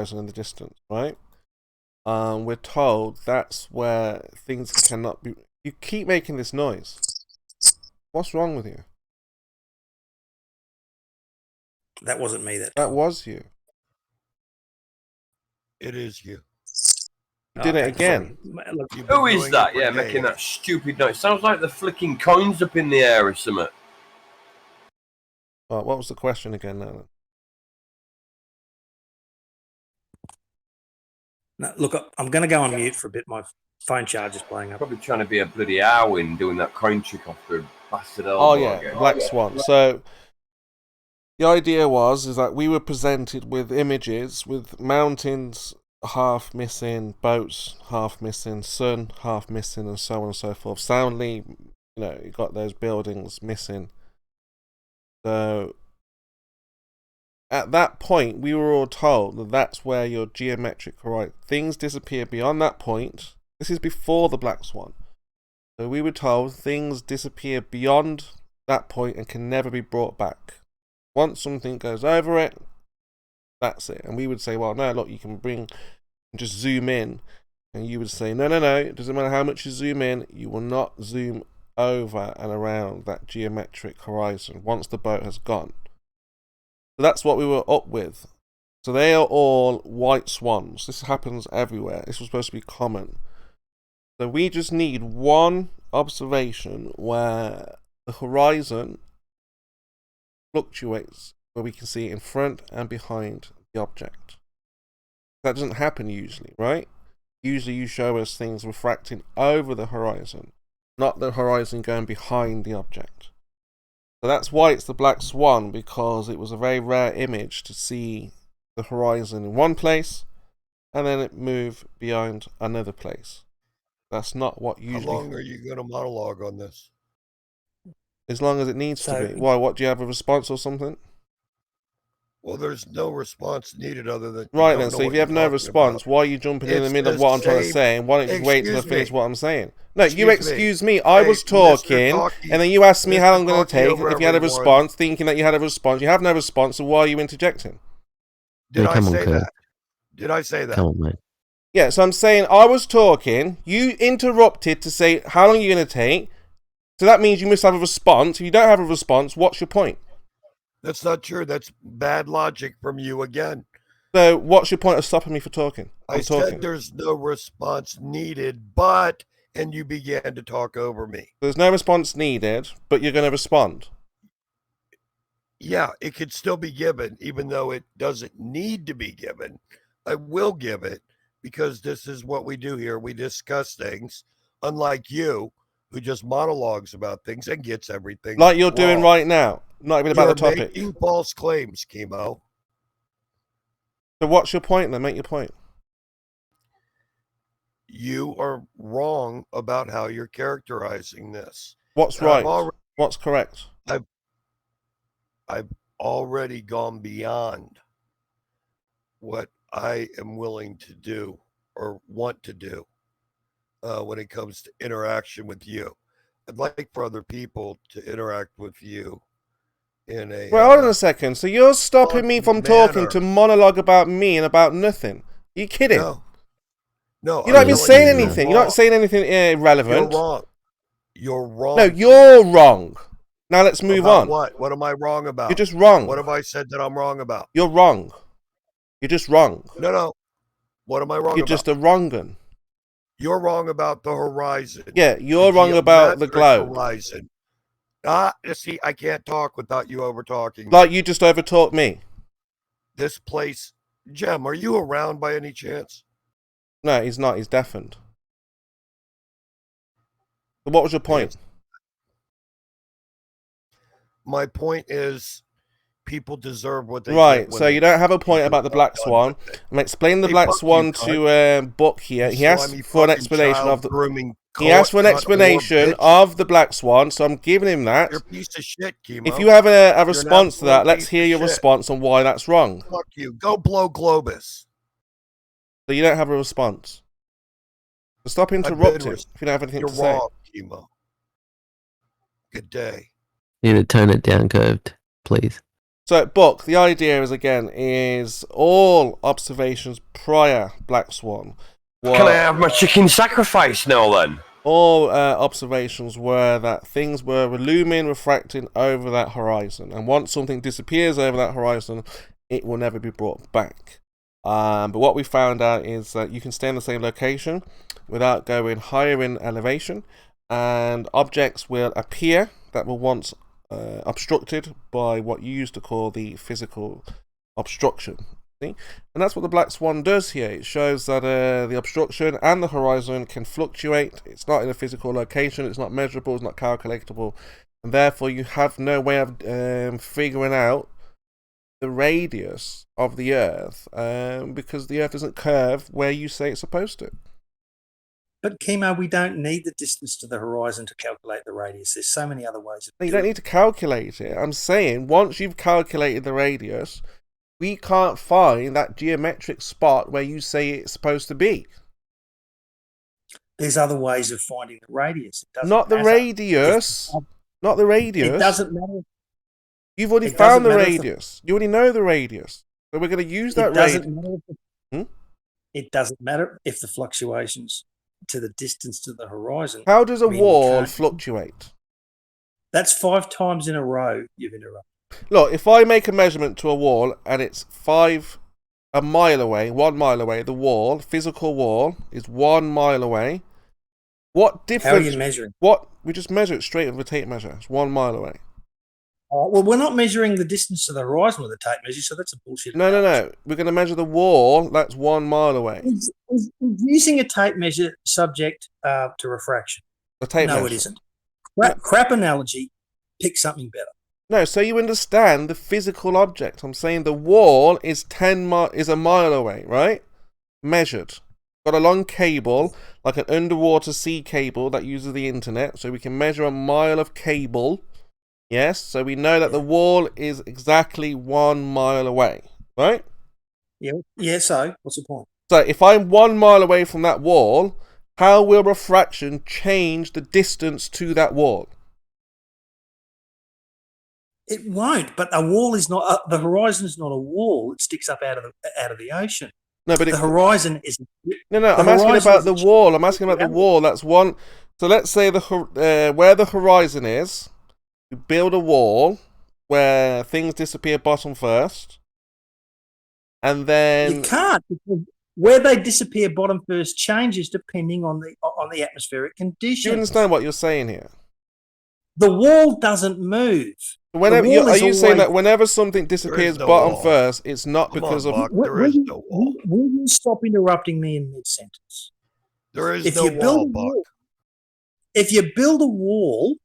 in the distance, right? We're told that's where things cannot be. You keep making this noise. What's wrong with you? That wasn't me. That was you. It is you. You did it again. Look, Who is that? Yeah, making that stupid noise. Sounds like they're flicking coins up in the air or something. Well, what was the question again now? no, look, I'm going to go on mute for a bit. My phone charge is playing up. Probably trying to be a bloody Arwin doing that coin trick off the bastard elbow. Oh yeah, Black Swan. So the idea is that we were presented with images with mountains half missing, boats half missing, sun half missing, and so on and so forth. Soundly, you got those buildings missing. So at that point, we were all told that that's where your geometric horizon things disappear beyond that point. This is before the Black Swan. So we were told things disappear beyond that point and can never be brought back. Once something goes over it, that's it. And we would say, well, no, look, you can just zoom in. And you would say, no, it doesn't matter how much you zoom in, you will not zoom over and around that geometric horizon once the boat has gone. So that's what we were up with. So they are all white swans. This happens everywhere. This was supposed to be common. So we just need one observation where the horizon fluctuates, where we can see it in front and behind the object. That doesn't happen usually, right? Usually you show us things refracting over the horizon, not the horizon going behind the object. So that's why it's the Black Swan, because it was a very rare image to see the horizon in one place and then it move beyond another place. That's not what usually... How long are you going to monologue on this? As long as it needs to be. Why? What, do you have a response or something? Well, there's no response needed other than... Right then, so if you have no response, why are you jumping in the middle of what I'm trying to say? And why don't you wait till I finish what I'm saying? No, you excuse me. I was talking, and then you asked me how long I'm going to take, if you had a response, thinking that you had a response. You have no response, so why are you interjecting? Did I say that? Did I say that? Come on, mate. Yeah, so I'm saying I was talking, you interrupted to say how long are you going to take, so that means you must have a response. If you don't have a response, what's your point? That's not true. That's bad logic from you again. So what's your point of stopping me for talking? I said there's no response needed, but, and you began to talk over me. There's no response needed, but you're going to respond. Yeah, it could still be given, even though it doesn't need to be given. I will give it, because this is what we do here. We discuss things, unlike you, who just monologues about things and gets everything like you're doing right now. Not even about the topic. You're making false claims, Chemo. So what's your point then? Make your point. You are wrong about how you're characterizing this. What's right? What's correct? I've already gone beyond what I am willing to do or want to do when it comes to interaction with you. I'd like for other people to interact with you in a... Well, hold on a second. So you're stopping me from talking to monologue about me and about nothing? Are you kidding? No. You're not even saying anything. You're not saying anything irrelevant. You're wrong. You're wrong. No, you're wrong. Now let's move on. What? What am I wrong about? You're just wrong. What have I said that I'm wrong about? You're wrong. You're just wrong. No. What am I wrong about? You're just a wrong-un. You're wrong about the horizon. Yeah, you're wrong about the globe. Horizon. See, I can't talk without you over-talking. Like you just over-talked me. This place... Jem, are you around by any chance? No, he's not. He's deafened. So what was your point? My point is... people deserve what they right, so you don't have a point about the Black Swan. I'm explaining the Black Swan to Buck here. He asked for an explanation of the... He asked for an explanation of the Black Swan, so I'm giving him that. You're a piece of shit, Chemo. If you have a response to that, let's hear your response on why that's wrong. Fuck you. Go blow Globus. So you don't have a response. So stop interrupting if you don't have anything to say. You're wrong, Chemo. Good day. You need to tone it down, Curved, please. So, Buck, the idea is all observations prior Black Swan. Can I have my chicken sacrifice now then? All observations were that things were looming, refracting over that horizon, and once something disappears over that horizon, it will never be brought back. But what we found out is that you can stay in the same location without going higher in elevation, and objects will appear that were once obstructed by what you used to call the physical obstruction. See? And that's what the Black Swan does here. It shows that the obstruction and the horizon can fluctuate. It's not in a physical location, it's not measurable, it's not calculatable, and therefore you have no way of figuring out the radius of the Earth because the Earth doesn't curve where you say it's supposed to. But Chemo, we don't need the distance to the horizon to calculate the radius. There's so many other ways. You don't need to calculate it. I'm saying once you've calculated the radius, we can't find that geometric spot where you say it's supposed to be. There's other ways of finding the radius. Not the radius. Not the radius. It doesn't matter. You've already found the radius. You already know the radius. So we're going to use that radius. It doesn't matter if the fluctuations to the distance to the horizon. How does a wall fluctuate? That's 5 times in a row you've interrupted. Look, if I make a measurement to a wall and it's 1 mile away, the wall, physical wall, is 1 mile away. What difference? How are you measuring? We just measure it straight with a tape measure. It's 1 mile away. Well, we're not measuring the distance to the horizon with a tape measure, so that's a bullshit. No. We're going to measure the wall that's 1 mile away. Is using a tape measure subject to refraction? A tape measure. No, it isn't. Crap analogy. Pick something better. No, so you understand the physical object. I'm saying the wall is a mile away, right? Measured. Got a long cable, like an underwater sea cable that uses the internet, so we can measure a mile of cable. Yes, so we know that the wall is exactly 1 mile away, right? Yeah, so what's the point? So if I'm 1 mile away from that wall, how will refraction change the distance to that wall? It won't, but a wall is not. The horizon is not a wall. It sticks up out of the ocean. No, but the horizon is. No. I'm asking about the wall. I'm asking about the wall. That's one. So let's say where the horizon is, you build a wall where things disappear bottom first, and then you can't, because where they disappear bottom first changes depending on the atmospheric conditions. Do you understand what you're saying here? The wall doesn't move. Whenever are you saying that whenever something disappears bottom first, it's not because of... There is no wall. Will you stop interrupting me in mid-sentence? There is no wall, Buck. If you build a wall,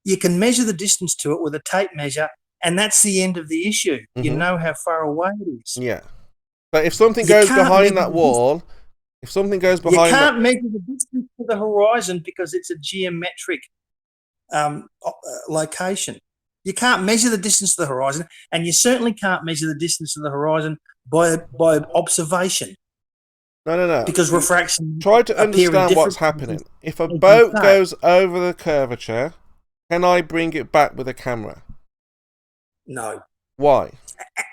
you can measure the distance to it with a tape measure, and that's the end of the issue. Mm-hmm. You know how far away it is. Yeah. But if something goes behind that wall, if something goes behind... You can't measure the distance to the horizon because it's a geometric location. You can't measure the distance to the horizon, and you certainly can't measure the distance to the horizon by observation. No. Because refraction. Try to understand what's happening. If a boat goes over the curvature, can I bring it back with a camera? No. Why?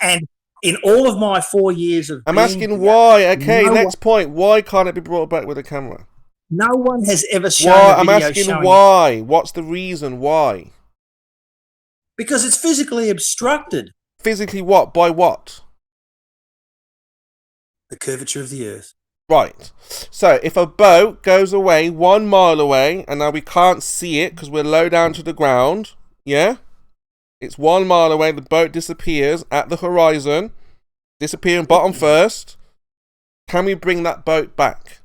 And in all of my 4 years of I'm asking why. Okay, next point. Why can't it be brought back with a camera? No one has ever shown why? I'm asking why. What's the reason why? Because it's physically obstructed. Physically what? By what? The curvature of the Earth. Right. So if a boat goes away 1 mile away, and now we can't see it because we're low down to the ground, yeah? It's 1 mile away, the boat disappears at the horizon, disappearing bottom first. Can we bring that boat back?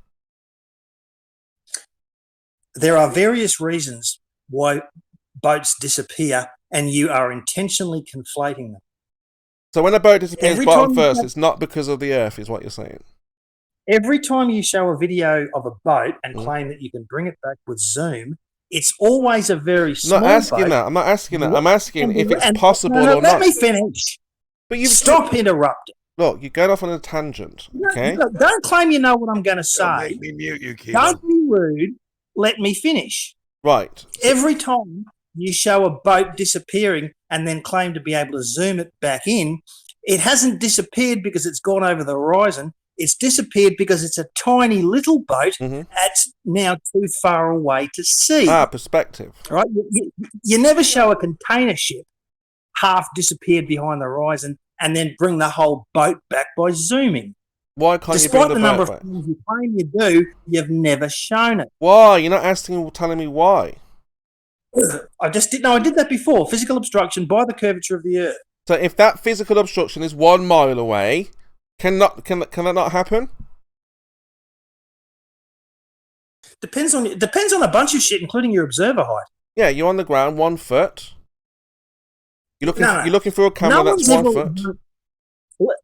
There are various reasons why boats disappear, and you are intentionally conflating them. So when a boat disappears bottom first, it's not because of the Earth, is what you're saying? Every time you show a video of a boat and claim that you can bring it back with zoom, it's always a very small boat. I'm not asking that. I'm asking if it's possible or not. Let me finish. But you stop interrupting. Look, you're going off on a tangent, okay? Don't claim you know what I'm going to say. Don't make me mute you, Keelan. Don't be rude. Let me finish. Right. Every time you show a boat disappearing and then claim to be able to zoom it back in, it hasn't disappeared because it's gone over the horizon. It's disappeared because it's a tiny little boat that's now too far away to see. Perspective. Right? You never show a container ship half disappeared behind the horizon and then bring the whole boat back by zooming. Why can't Despite you bring the number boat of back? things you claim you do, you've never shown it. Why? You're not telling me why. I did that before. Physical obstruction by the curvature of the Earth. So if that physical obstruction is 1 mile away, can that not happen? Depends on a bunch of shit, including your observer height. Yeah, you're on the ground 1 foot. You're looking for a camera that's 1 foot.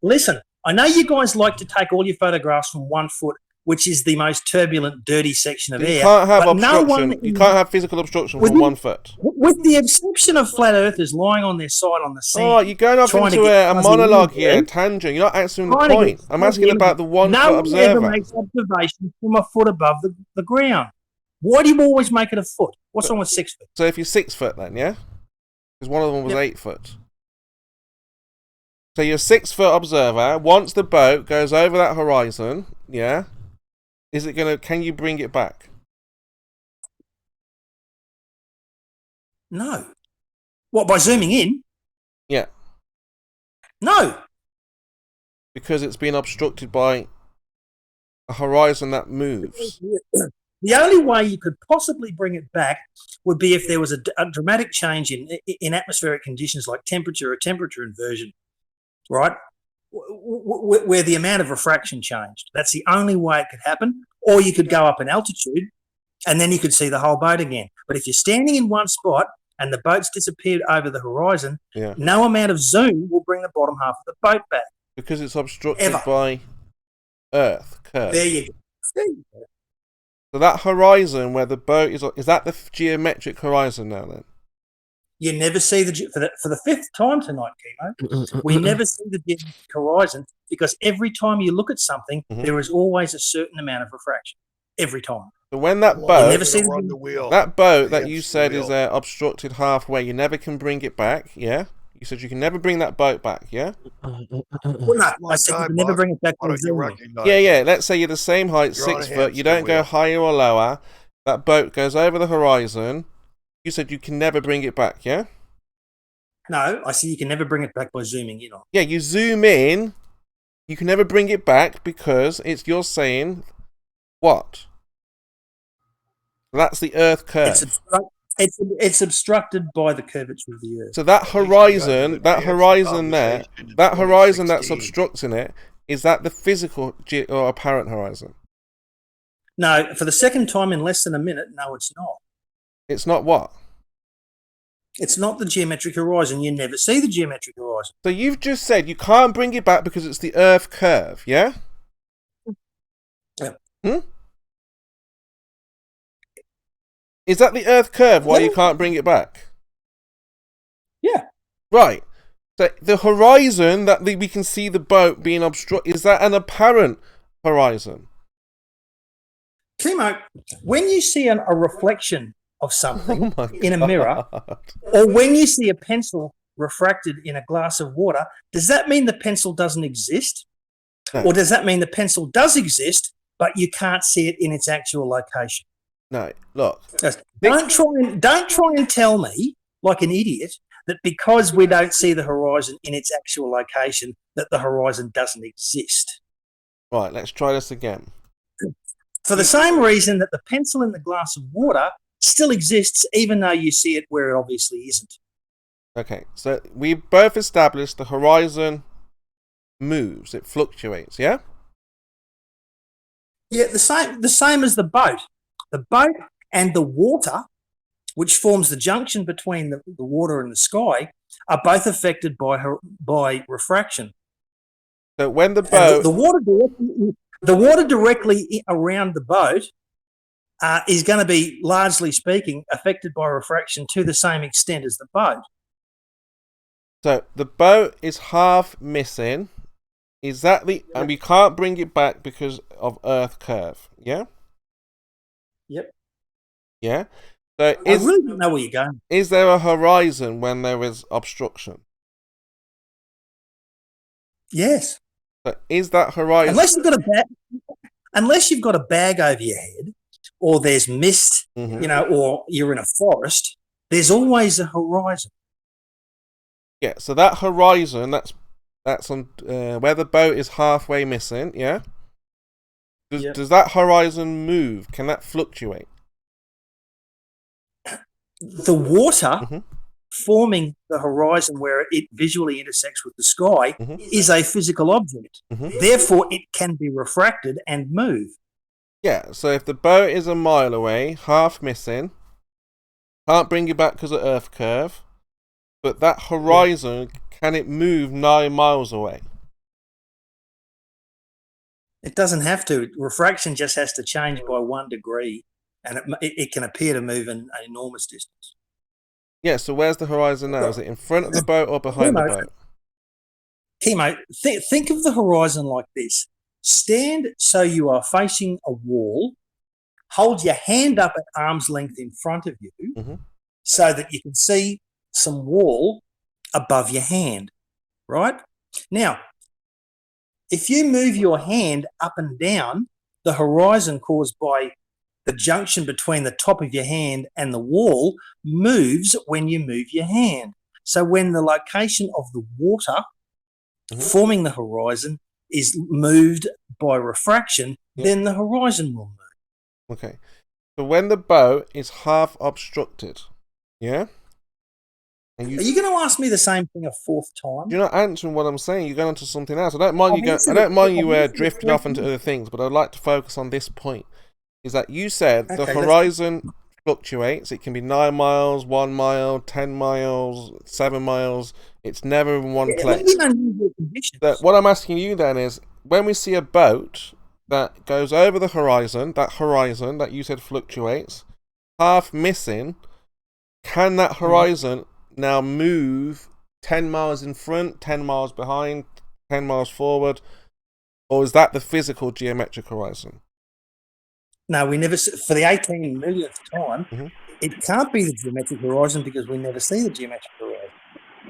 Listen, I know you guys like to take all your photographs from 1 foot, which is the most turbulent, dirty section of air. You can't have but obstruction. You can't have physical obstruction from 1 foot. With the exception of flat earthers lying on their side on the sand. Oh, you're going off into a monologue here, a tangent. You're not answering the point. I'm asking about the 1 foot observer. No one ever makes observations from a foot above the ground. Why do you always make it a foot? What's wrong with 6 foot? So if you're 6 foot then, yeah? Because one of them was 8 foot. So you're a 6 foot observer. Once the boat goes over that horizon, yeah, can you bring it back? No. What, by zooming in? Yeah. No. Because it's been obstructed by a horizon that moves. The only way you could possibly bring it back would be if there was a dramatic change in atmospheric conditions like temperature or temperature inversion, right? Where the amount of refraction changed. That's the only way it could happen. Or you could go up in altitude and then you could see the whole boat again. But if you're standing in one spot and the boat's disappeared over the horizon, no amount of zoom will bring the bottom half of the boat back. Because it's obstructed by Earth curve. There you go. So that horizon where the boat is that the geometric horizon now then? You never see for the fifth time tonight, Chemo. We never see the geometric horizon because every time you look at something, there is always a certain amount of refraction. Every time. So when that boat, never see the wheel. That boat that you said is obstructed halfway, you never can bring it back. Yeah, you said you can never bring that boat back. Yeah. Well, no, I said you can never bring it back. Yeah. Let's say you're the same height, 6 foot. You don't go higher or lower. That boat goes over the horizon. You said you can never bring it back, yeah? No, I see you can never bring it back by zooming in on. Yeah, you zoom in, you can never bring it back because you're saying what? That's the Earth curve. It's obstructed by the curvature of the Earth. So that horizon that's obstructing it, is that the physical or apparent horizon? No, for the second time in less than a minute, no, it's not. It's not what? It's not the geometric horizon. You never see the geometric horizon. So you've just said you can't bring it back because it's the Earth curve, yeah? Yeah. Is that the Earth curve why you can't bring it back? Yeah. Right. So the horizon that we can see the boat being obstructed, is that an apparent horizon? Timo, when you see a reflection of something in a mirror, or when you see a pencil refracted in a glass of water, does that mean the pencil doesn't exist? No. Or does that mean the pencil does exist, but you can't see it in its actual location? No, look. Don't try and tell me, like an idiot, that because we don't see the horizon in its actual location, that the horizon doesn't exist. Right, let's try this again. For the same reason that the pencil in the glass of water still exists, even though you see it where it obviously isn't. Okay, so we both established the horizon moves, it fluctuates, yeah? Yeah, the same as the boat. The boat and the water, which forms the junction between the water and the sky, are both affected by refraction. So when the boat... The water directly around the boat is going to be, largely speaking, affected by refraction to the same extent as the boat. So the boat is half missing. Is that and we can't bring it back because of Earth curve, yeah? Yep. Yeah? So I really don't know where you're going. is there a horizon when there is obstruction? Yes. So is that horizon? Unless you've got a bag over your head, or there's mist, Mhm. or you're in a forest, there's always a horizon. Yeah, so that horizon, that's on where the boat is halfway missing, yeah? Does that horizon move? Can that fluctuate? The water Mhm. forming the horizon where it visually intersects with the sky Mhm. is a physical object. Mhm. Therefore, it can be refracted and move. Yeah, so if the boat is a mile away, half missing, can't bring you back because of Earth curve, but that horizon, can it move 9 miles away? It doesn't have to. Refraction just has to change by 1 degree, and it can appear to move an enormous distance. Yeah, so where's the horizon now? Is it in front of the boat or behind the boat? Chemo, think of the horizon like this. Stand so you are facing a wall. Hold your hand up at arm's length in front of you so that you can see some wall above your hand, right? Now, if you move your hand up and down, the horizon caused by the junction between the top of your hand and the wall moves when you move your hand. So when the location of the water forming the horizon is moved by refraction, then the horizon will move. Okay. So when the boat is half obstructed, yeah? Are you going to ask me the same thing a fourth time? You're not answering what I'm saying. You're going on to something else. I don't mind you drifting off into other things, but I'd like to focus on this point. Is that you said the horizon fluctuates. It can be 9 miles, 1 mile, 10 miles, 7 miles. It's never in one place. So what I'm asking you then is, when we see a boat that goes over the horizon that you said fluctuates, half missing, can that horizon now move 10 miles in front, 10 miles behind, 10 miles forward, or is that the physical geometric horizon? No, we never, for the 18 millionth time, it can't be the geometric horizon because we never see the geometric horizon.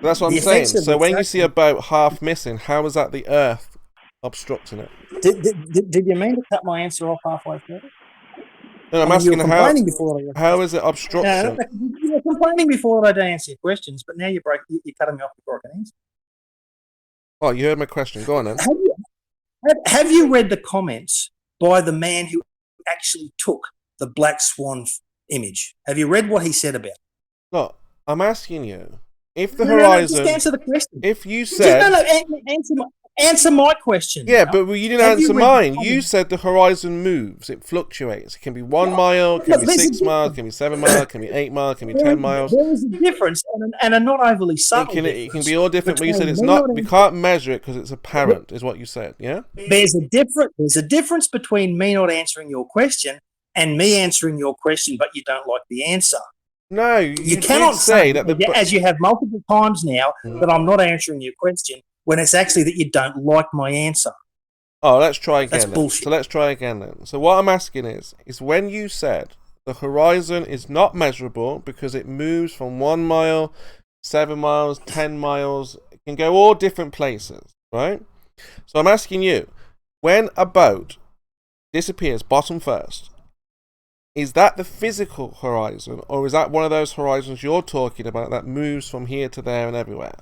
That's what I'm saying. So when you see a boat half missing, how is that the Earth obstructing it? Did you mean to cut my answer off halfway through? No, I'm asking how is it obstruction? You were complaining before I did answer your questions, but now you're cutting me off before I can answer. Oh, you heard my question. Go on then. Have you read the comments by the man who actually took the black swan image? Have you read what he said about it? Look, I'm asking you, if the horizon... just answer the question. If you said... Answer my question. Yeah, but you didn't answer mine. You said the horizon moves. It fluctuates. It can be 1 mile, it can be 6 miles, it can be 7 miles, it can be 8 miles, it can be 10 miles. There is a difference, and a not overly subtle difference. It can be all different, but you said it's not... We can't measure it because it's apparent, is what you said, yeah? There's a difference between me not answering your question and me answering your question, but you don't like the answer. No, you cannot say that as you have multiple times now, that I'm not answering your question, when it's actually that you don't like my answer. Oh, let's try again. That's bullshit. So let's try again then. So what I'm asking is when you said the horizon is not measurable because it moves from 1 mile, 7 miles, 10 miles, it can go all different places, right? So I'm asking you, when a boat disappears bottom first, is that the physical horizon, or is that one of those horizons you're talking about that moves from here to there and everywhere?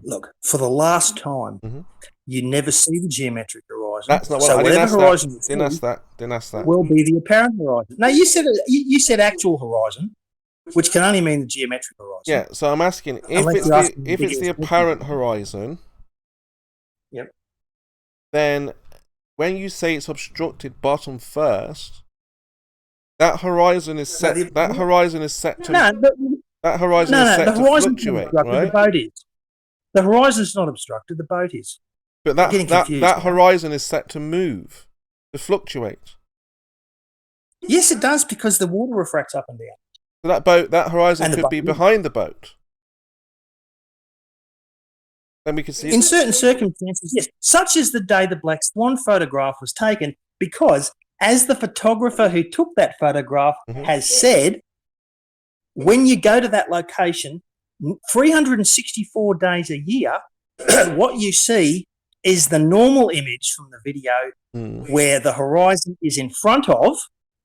Look, for the last time, you never see the geometric horizon. That's not what I didn't ask that. Didn't ask that. Will be the apparent horizon. No, you said actual horizon, which can only mean the geometric horizon. Yeah, so I'm asking if it's the apparent horizon. Yep. Then when you say it's obstructed bottom first, that horizon is set. That horizon is set to. That horizon is set to fluctuate, right? The boat is. The horizon's not obstructed. The boat is. But that horizon is set to move, to fluctuate. Yes, it does, because the water refracts up and down. So that horizon could be behind the boat. Then we can see in certain circumstances, yes, such as the day the black swan photograph was taken, because as the photographer who took that photograph Mhm. has said, when you go to that location, 364 days a year, what you see is the normal image from the video where the horizon is in front of,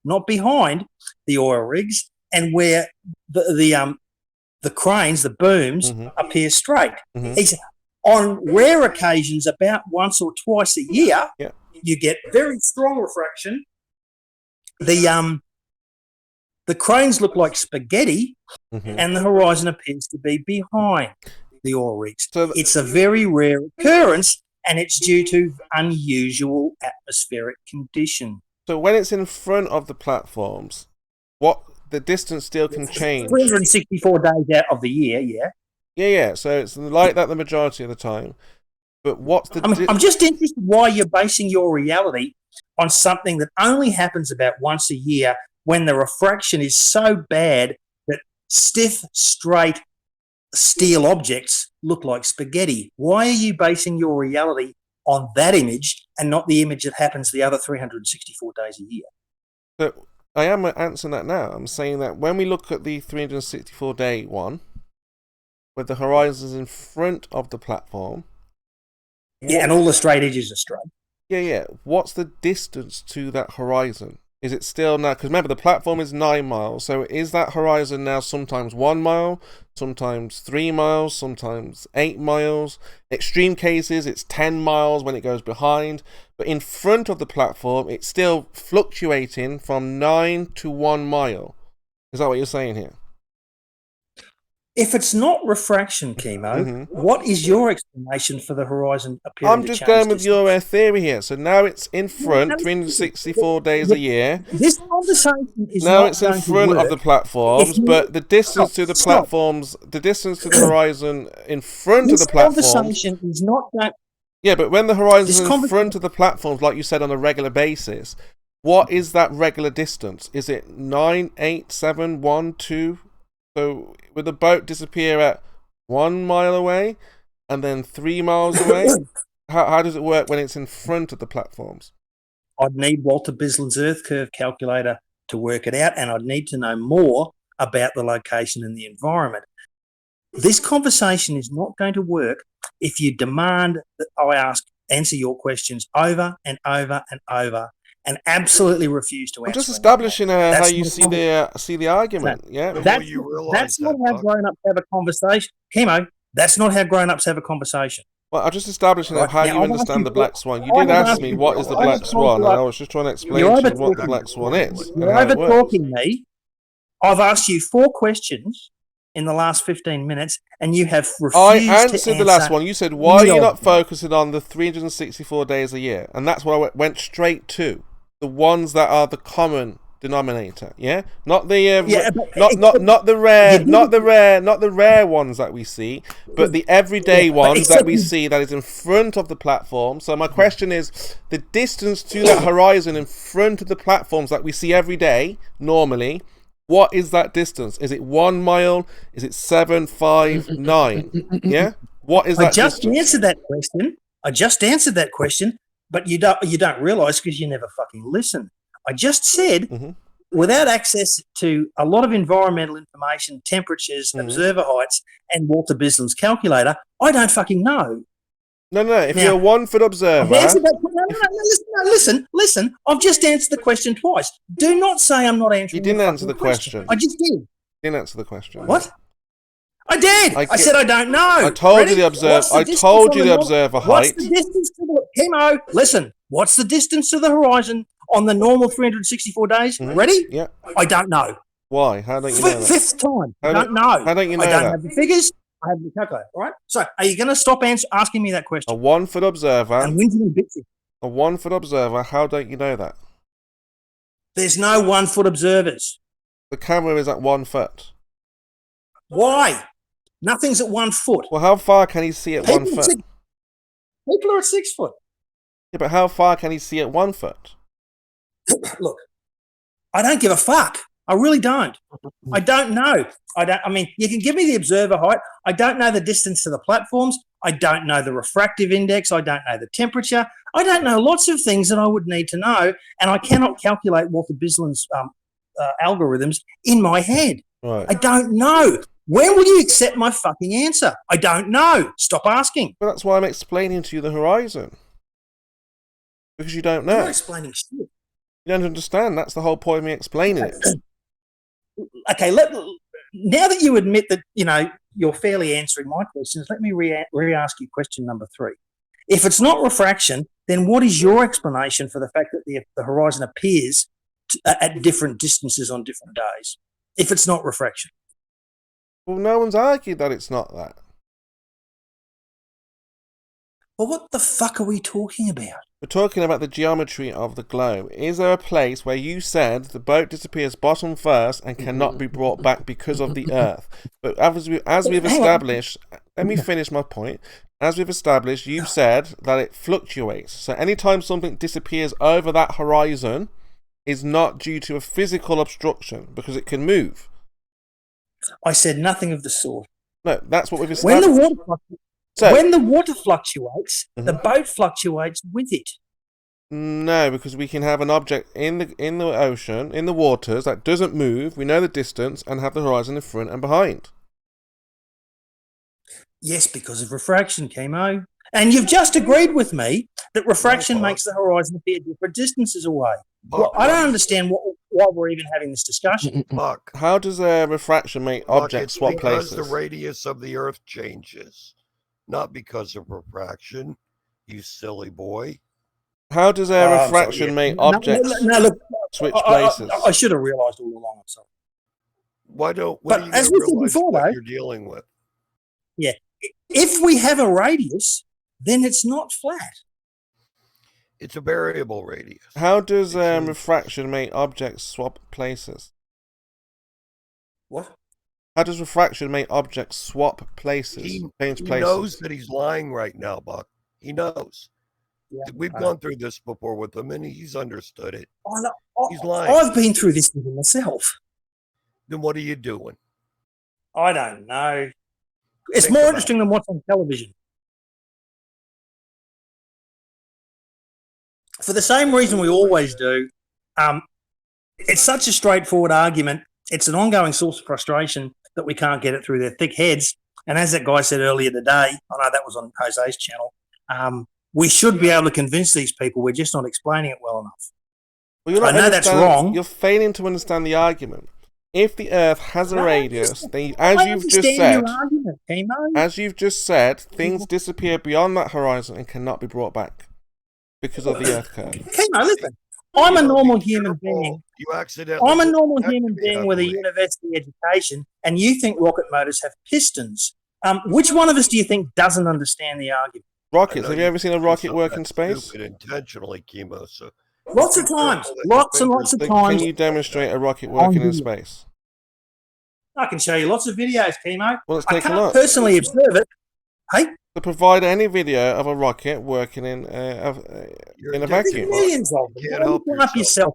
not behind, the oil rigs, and where the cranes, the booms, appear straight. It's, on rare occasions, about once or twice a year, you get very strong refraction. The cranes look like spaghetti, and the horizon appears to be behind the oil rigs. So it's a very rare occurrence, and it's due to unusual atmospheric conditions. So when it's in front of the platforms, what the distance still can change. 364 days out of the year, yeah. Yeah. So it's like that the majority of the time. But what's the? I'm just interested why you're basing your reality on something that only happens about once a year, when the refraction is so bad that stiff, straight steel objects look like spaghetti. Why are you basing your reality on that image and not the image that happens the other 364 days a year? So I am answering that now. I'm saying that when we look at the 364-day one, where the horizon's in front of the platform. Yeah, and all the straight edges are straight. Yeah. What's the distance to that horizon? Is it still now? Because remember, the platform is 9 miles. So is that horizon now sometimes 1 mile, sometimes 3 miles, sometimes 8 miles? Extreme cases, it's 10 miles when it goes behind. But in front of the platform, it's still fluctuating from 9 to 1 mile. Is that what you're saying here? If it's not refraction, Chemo, what is your explanation for the horizon appearing I'm just going with your theory here. So now it's in front, 364 days a year. This conversation is now not it's in going front to work of the platforms, but the distance to the platforms, the distance to the horizon in front of the platforms. This conversation is not going. Yeah, but when the horizon is in front of the platforms, like you said, on a regular basis, what is that regular distance? Is it 9, 8, 7, 1, 2? So would the boat disappear at 1 mile away and then 3 miles away? How does it work when it's in front of the platforms? I'd need Walter Bisland's Earth Curve calculator to work it out, and I'd need to know more about the location and the environment. This conversation is not going to work if you demand that I answer your questions over and over and over, and absolutely refuse to answer. I'm just establishing how you see the argument. Yeah, that's not how grown-ups have a conversation, Chemo. That's not how grown-ups have a conversation. Well, I'm just establishing how you understand the black swan. You did ask me what is the black swan, and I was just trying to explain to you what the black swan is. You're over-talking me. I've asked you 4 questions in the last 15 minutes, and you have refused to answer. I answered the last one. You said, why are you not focusing on the 364 days a year? And that's what I went straight to. The ones that are the common denominator, yeah, not the not the rare ones that we see, but the everyday ones that we see that is in front of the platform. So my question is, the distance to that horizon in front of the platforms that we see every day normally, what is that distance? Is it 1 mile? Is it 7, 5, 9? Yeah, what is that? I just answered that question. But you don't realise because you never fucking listen. I just said, without access to a lot of environmental information, temperatures, observer heights, and Walter Bisland's calculator, I don't fucking know. No. If you're a 1 foot observer, listen. I've just answered the question twice. Do not say I'm not answering. You didn't answer the question. I just did. You didn't answer the question. What? I did. I said I don't know. I told you the observer. I told you the observer height. What's the distance to the Chemo? Listen. What's the distance to the horizon on the normal 364 days? Ready? Yeah. I don't know. Why? How don't you know that? 5th time. I don't know. How don't you know that? I don't have the figures. I have the calculator. All right. So, are you going to stop asking me that question? A 1 foot observer. And whinging and bitching. A 1 foot observer. How don't you know that? There's no 1 foot observers. The camera is at 1 foot. Why? Nothing's at 1 foot. Well, how far can he see at 1 foot? People are at 6 foot. Yeah, but how far can he see at 1 foot? Look, I don't give a fuck. I really don't. I don't know. I mean, you can give me the observer height. I don't know the distance to the platforms. I don't know the refractive index. I don't know the temperature. I don't know lots of things that I would need to know, and I cannot calculate Walter Bisland's algorithms in my head. Right. I don't know. When will you accept my fucking answer? I don't know. Stop asking. But that's why I'm explaining to you the horizon. Because you don't know. You're not explaining shit. You don't understand. That's the whole point of me explaining it. Okay, now that you admit that, you're fairly answering my questions, let me re-ask you question number 3. If it's not refraction, then what is your explanation for the fact that the horizon appears at different distances on different days? If it's not refraction. Well, no one's argued that it's not that. Well, what the fuck are we talking about? We're talking about the geometry of the globe. Is there a place where you said the boat disappears bottom first and cannot be brought back because of the Earth? But as we've established, let me finish my point. As we've established, you've said that it fluctuates. So anytime something disappears over that horizon is not due to a physical obstruction because it can move. I said nothing of the sort. No, that's what we've established. When the water fluctuates, the boat fluctuates with it. No, because we can have an object in the ocean, in the waters, that doesn't move. We know the distance and have the horizon in front and behind. Yes, because of refraction, Chemo. And you've just agreed with me that refraction makes the horizon appear different distances away. Well, I don't understand why we're even having this discussion. Buck, how does refraction make objects swap places? Because the radius of the Earth changes, not because of refraction, you silly boy. How does refraction make objects switch places? I should have realised all along. I'm sorry. What do you as we said before, though, you're dealing with? Yeah. If we have a radius, then it's not flat. It's a variable radius. How does refraction make objects swap places? What? How does refraction make objects swap places? Change places? He knows that he's lying right now, Buck. He knows. Yeah, we've gone through this before with him, and he's understood it. He's lying. I've been through this with him myself. Then what are you doing? I don't know. It's more interesting than what's on television. For the same reason we always do, it's such a straightforward argument. It's an ongoing source of frustration that we can't get it through their thick heads. And as that guy said earlier today, I know that was on Jose's channel, we should be able to convince these people. We're just not explaining it well enough. Well, I know that's wrong. You're failing to understand the argument. If the Earth has a radius, then, as you've just said, things disappear beyond that horizon and cannot be brought back because of the Earth curve. Chemo, listen. I'm a normal human being. I'm a normal human being with a university education, and you think rocket motors have pistons. Which one of us do you think doesn't understand the argument? Rockets. Have you ever seen a rocket work in space? Intentionally, Chemo. So lots of times. Lots and lots of times. Can you demonstrate a rocket working in space? I can show you lots of videos, Chemo. Well, let's take a look. I can't personally observe it. Hey? To provide any video of a rocket working in a vacuum. Millions of them. Don't one up yourself.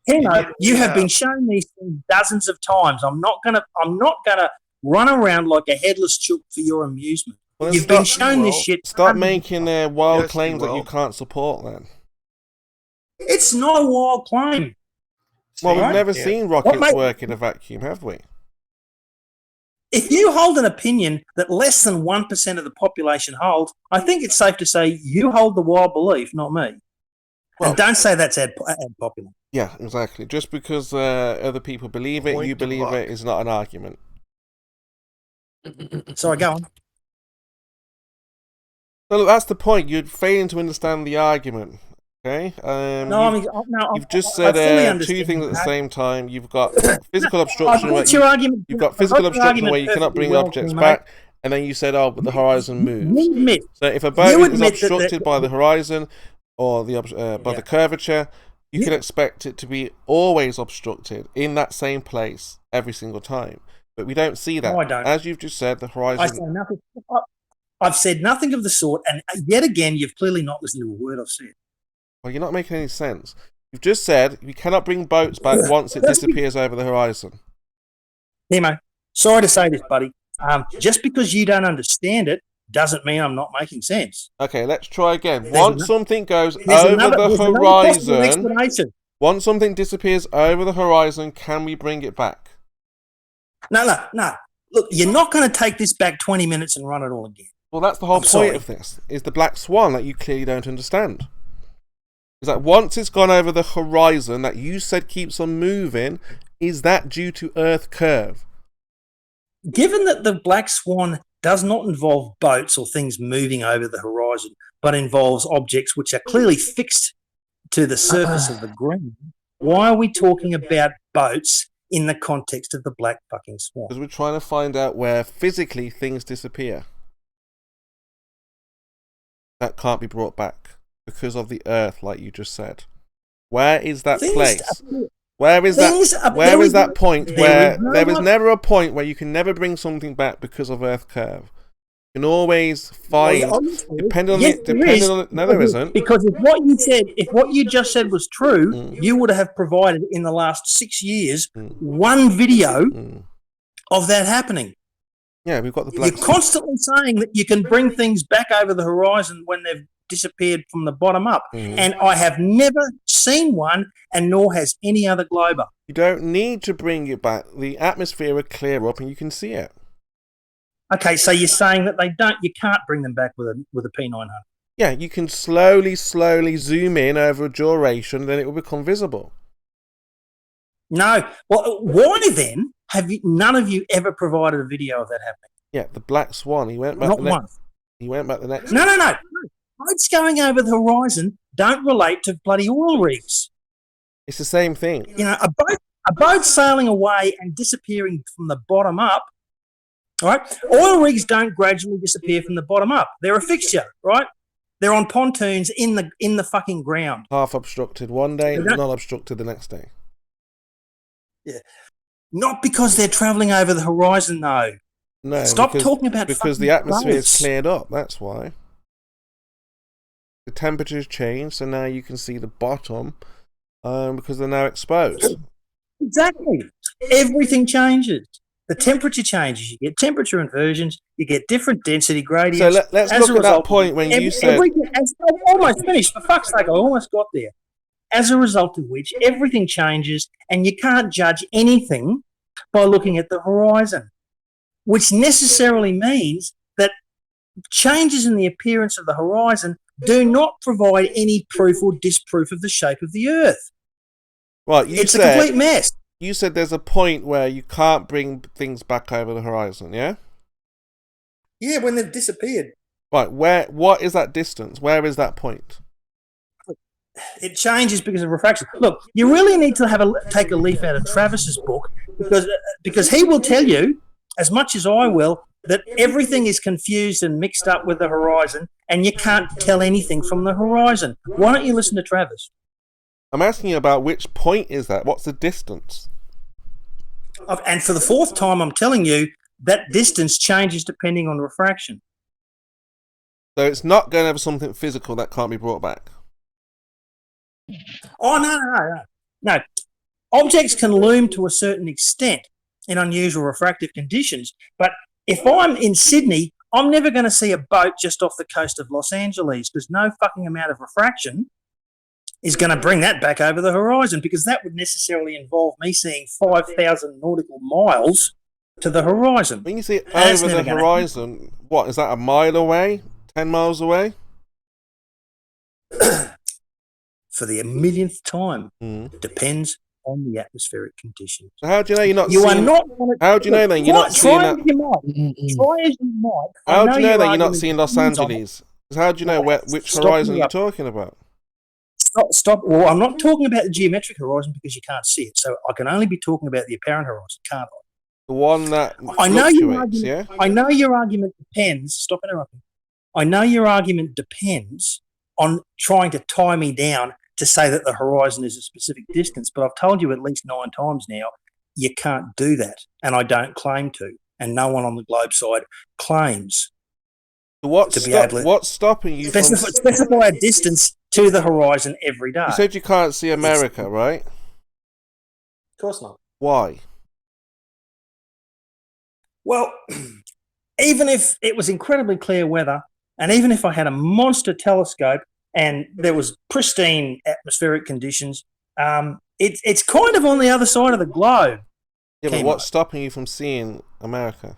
Chemo, you have been shown these things dozens of times. I'm not gonna run around like a headless chook for your amusement. Well, You've been shown this shit. Stop making wild claims that you can't support then. It's not a wild claim. Well, we've never seen rockets work in a vacuum, have we? If you hold an opinion that less than 1% of the population holds, I think it's safe to say you hold the wild belief, not me. Well, and don't say that's ad popular. Yeah, exactly. Just because other people believe it, you believe it, is not an argument. Sorry, go on. Well, that's the point. You're failing to understand the argument. Okay. You've just said two things at the same time. You've got physical obstruction. You've got physical obstruction where you cannot bring objects back, and then you said, "Oh, but the horizon moves." So if a boat is obstructed by the horizon or by the curvature, you can expect it to be always obstructed in that same place every single time. But we don't see that. No, I don't. As you've just said, the horizon. I say nothing. I've said nothing of the sort, and yet again, you've clearly not listened to a word I've said. Well, you're not making any sense. You've just said you cannot bring boats back once it disappears over the horizon. Nemo, sorry to say this, buddy. Just because you don't understand it doesn't mean I'm not making sense. Okay, let's try again. Once something goes over the horizon. Once something disappears over the horizon, can we bring it back? No. Look, you're not going to take this back 20 minutes and run it all again. Well, that's the whole point of this, is the black swan that you clearly don't understand. Is that once it's gone over the horizon that you said keeps on moving, is that due to Earth curve? Given that the black swan does not involve boats or things moving over the horizon, but involves objects which are clearly fixed to the surface of the ground, why are we talking about boats in the context of the black fucking swan? Because we're trying to find out where physically things disappear. That can't be brought back because of the Earth, like you just said. Where is that place? Where is that point where there is never a point where you can never bring something back because of Earth curve? You can always find, depending on it. No, there isn't. Because if what you just said was true, you would have provided in the last 6 years one video of that happening. Yeah, we've got the black. You're constantly saying that you can bring things back over the horizon when they've disappeared from the bottom up, and I have never seen one, and nor has any other glober. You don't need to bring it back. The atmosphere will clear up, and you can see it. Okay, so you're saying that you can't bring them back with a P900. Yeah, you can slowly zoom in over a duration, then it will become visible. No, well, why then have none of you ever provided a video of that happening? Yeah, the black swan. He went back. He went back the next. No. Boats going over the horizon don't relate to bloody oil rigs. It's the same thing. You know, a boat sailing away and disappearing from the bottom up. Right? Oil rigs don't gradually disappear from the bottom up. They're a fixture, right? They're on pontoons in the fucking ground. Half obstructed one day, not obstructed the next day. Yeah. Not because they're travelling over the horizon, though. No. Stop talking about because the atmosphere is cleared up, that's why. The temperature's changed, so now you can see the bottom because they're now exposed. Exactly. Everything changes. The temperature changes. You get temperature inversions. You get different density gradients. So let's look at that point when you said... I'm almost finished. For fuck's sake, I almost got there. As a result of which, everything changes, and you can't judge anything by looking at the horizon, which necessarily means that changes in the appearance of the horizon do not provide any proof or disproof of the shape of the Earth. Well, it's a complete mess. You said there's a point where you can't bring things back over the horizon, yeah? Yeah, when they've disappeared. Right, what is that distance? Where is that point? It changes because of refraction. Look, you really need to take a leaf out of Travis's book because he will tell you, as much as I will, that everything is confused and mixed up with the horizon, and you can't tell anything from the horizon. Why don't you listen to Travis? I'm asking you about which point is that? What's the distance? And for the fourth time, I'm telling you that distance changes depending on refraction. So it's not going to have something physical that can't be brought back? Oh, no. Objects can loom to a certain extent in unusual refractive conditions, but if I'm in Sydney, I'm never going to see a boat just off the coast of Los Angeles because no fucking amount of refraction is going to bring that back over the horizon because that would necessarily involve me seeing 5,000 nautical miles to the horizon. When you see it over the horizon, what, is that a mile away? 10 miles away? For the millionth time, depends on the atmospheric conditions. So how do you know you're not seeing... How do you know then you're not seeing that... Try as you might. How do you know that you're not seeing Los Angeles? How do you know which horizon you're talking about? Stop. Well, I'm not talking about the geometric horizon because you can't see it. So I can only be talking about the apparent horizon, can't I? The one that I know your argument depends. Stop interrupting. I know your argument depends on trying to tie me down to say that the horizon is a specific distance, but I've told you at least 9 times now you can't do that, and I don't claim to, and no one on the globe side claims what's stopping you specify a distance to the horizon every day. You said you can't see America, right? Of course not. Why? Well, even if it was incredibly clear weather, and even if I had a monster telescope and there was pristine atmospheric conditions, it's kind of on the other side of the globe. Yeah, but what's stopping you from seeing America?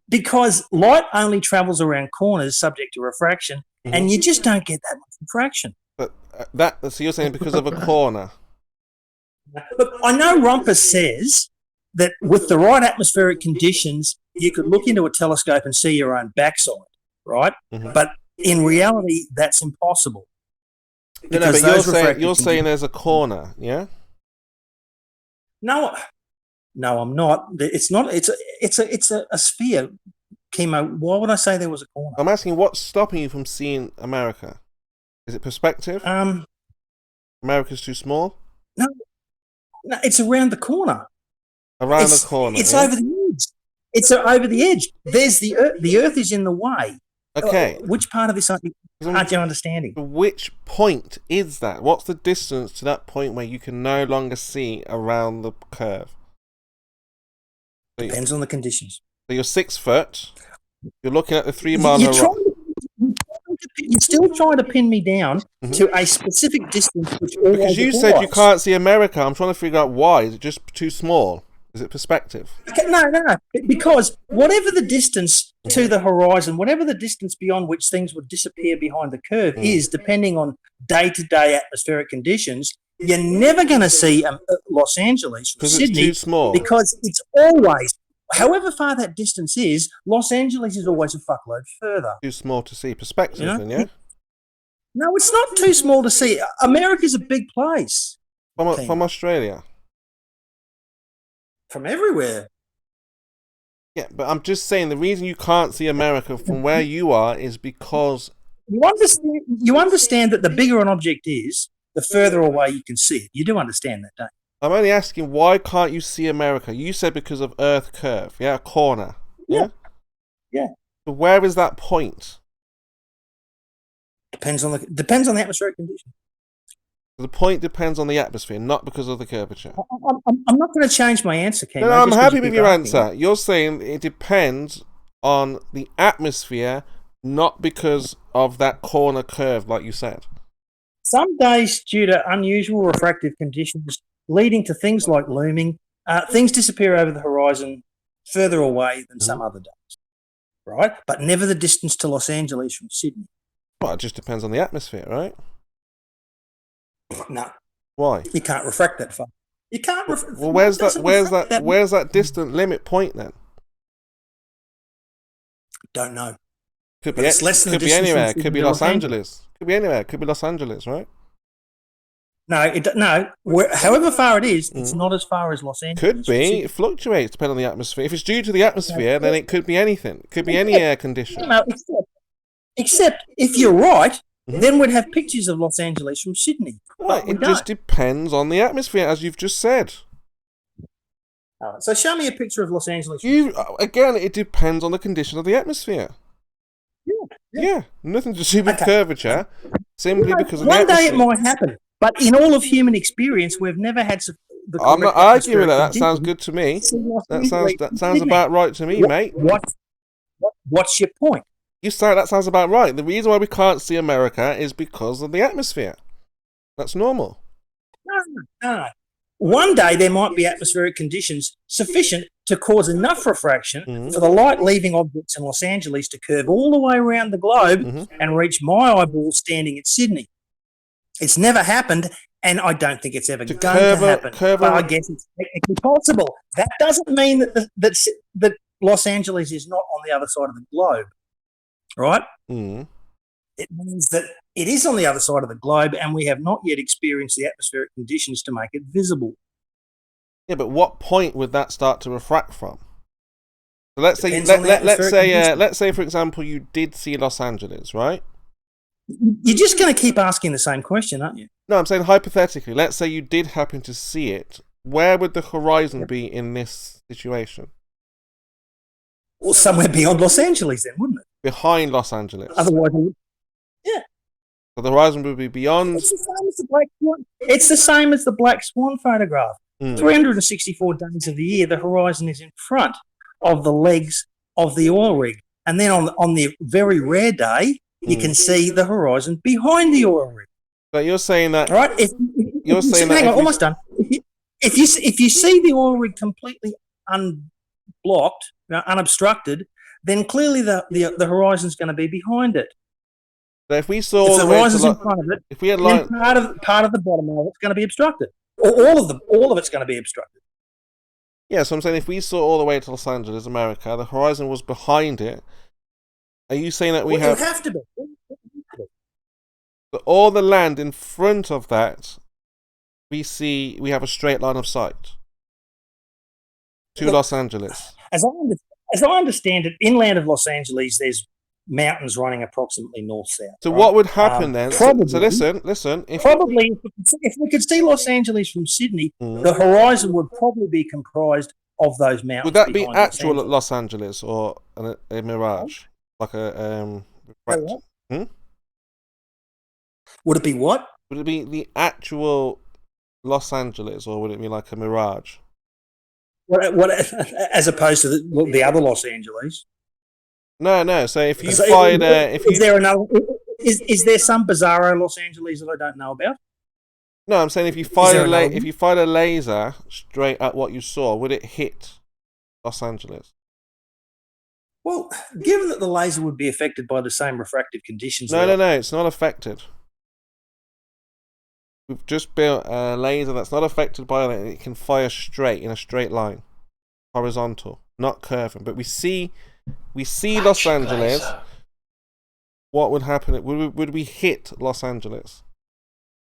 Because light only travels around corners subject to refraction, and you just don't get that much refraction. But so you're saying because of a corner? Look, I know Rumpus says that with the right atmospheric conditions, you could look into a telescope and see your own backside, right? But in reality, that's impossible. No, but you're saying there's a corner, yeah? No, I'm not. It's not. It's a sphere, Chemo. Why would I say there was a corner? I'm asking what's stopping you from seeing America? Is it perspective? America's too small? No, it's around the corner. Around the corner. It's over the edge. It's over the edge. There's the Earth. The Earth is in the way. Okay. Which part of this aren't you understanding? Which point is that? What's the distance to that point where you can no longer see around the curve? Depends on the conditions. So you're 6 foot. You're looking at the 3 mile horizon. You're still trying to pin me down to a specific distance, which because you said you can't see America. I'm trying to figure out why. Is it just too small? Is it perspective? Okay, no. Because whatever the distance to the horizon, whatever the distance beyond which things would disappear behind the curve is, depending on day-to-day atmospheric conditions, you're never going to see Los Angeles from Sydney. It's too small. Because it's always, however far that distance is, Los Angeles is always a fuckload further. Too small to see perspective, then, yeah? No, it's not too small to see. America's a big place. From Australia? From everywhere. Yeah, but I'm just saying the reason you can't see America from where you are is because... You understand that the bigger an object is, the further away you can see it. You do understand that, don't you? I'm only asking, why can't you see America? You said because of Earth curve, yeah? A corner, yeah? Yeah. So where is that point? Depends on the atmospheric condition. The point depends on the atmosphere, not because of the curvature. I'm not going to change my answer, Ken. No, I'm happy with your answer. You're saying it depends on the atmosphere, not because of that corner curve, like you said. Some days, due to unusual refractive conditions leading to things like looming, things disappear over the horizon further away than some other days, right? But never the distance to Los Angeles from Sydney. Well, it just depends on the atmosphere, right? No. Why? You can't refract that far. You can't. Well, where's that distant limit point then? Don't know. Could be anywhere. Could be Los Angeles. Could be anywhere. Could be Los Angeles, right? No. However far it is, it's not as far as Los Angeles. Could be. It fluctuates depending on the atmosphere. If it's due to the atmosphere, then it could be anything. It could be any air condition. No, except if you're right, then we'd have pictures of Los Angeles from Sydney. Right, it just depends on the atmosphere, as you've just said. All right, so show me a picture of Los Angeles. Again, it depends on the condition of the atmosphere. Yeah, nothing to do with curvature, simply because of the atmosphere. One day it might happen, but in all of human experience, we've never had the I'm not arguing with that. That sounds good to me. That sounds about right to me, mate. What's your point? You say that sounds about right. The reason why we can't see America is because of the atmosphere. That's normal. No. One day there might be atmospheric conditions sufficient to cause enough refraction for the light leaving objects in Los Angeles to curve all the way around the globe and reach my eyeball standing at Sydney. It's never happened, and I don't think it's ever going to happen. But I guess it's technically possible. That doesn't mean that Los Angeles is not on the other side of the globe, right? It means that it is on the other side of the globe, and we have not yet experienced the atmospheric conditions to make it visible. Yeah, but what point would that start to refract from? So let's say, for example, you did see Los Angeles, right? You're just going to keep asking the same question, aren't you? No, I'm saying hypothetically. Let's say you did happen to see it. Where would the horizon be in this situation? Well, somewhere beyond Los Angeles, then, wouldn't it? behind Los Angeles. Otherwise, So the horizon would be beyond. it's the same as the Black Swan. It's the same as the Black Swan photograph. 364 days of the year, the horizon is in front of the legs of the oil rig. And then on the very rare day, you can see the horizon behind the oil rig. But you're saying that. Right? You're saying that. Hang on, almost done. If you see the oil rig completely unblocked, unobstructed, then clearly the horizon's going to be behind it. So if we saw the horizon's in front of it, if we had then part of the bottom of it's going to be obstructed, or all of it's going to be obstructed. Yeah, so I'm saying if we saw all the way to Los Angeles, America, the horizon was behind it. Are you saying that we have? It have to be. But all the land in front of that, we have a straight line of sight to Los Angeles. As I understand it, inland of Los Angeles, there's mountains running approximately north-south. So right? what would happen then? Probably, so listen. If we could see Los Angeles from Sydney, the horizon would probably be comprised of those mountains. Would that be behind actual Los Angeles or a mirage, like a? Would it be what? Would it be the actual Los Angeles, or would it be like a mirage? What as opposed to the other Los Angeles? No. So if you fired is there some bizarro Los Angeles that I don't know about? No, I'm saying if you fired a laser straight at what you saw, would it hit Los Angeles? Well, given that the laser would be affected by the same refractive conditions. No, it's not affected. We've just built a laser that's not affected by that. It can fire straight in a straight line, horizontal, not curving. But we see Los Angeles. Laser. What would happen? Would we hit Los Angeles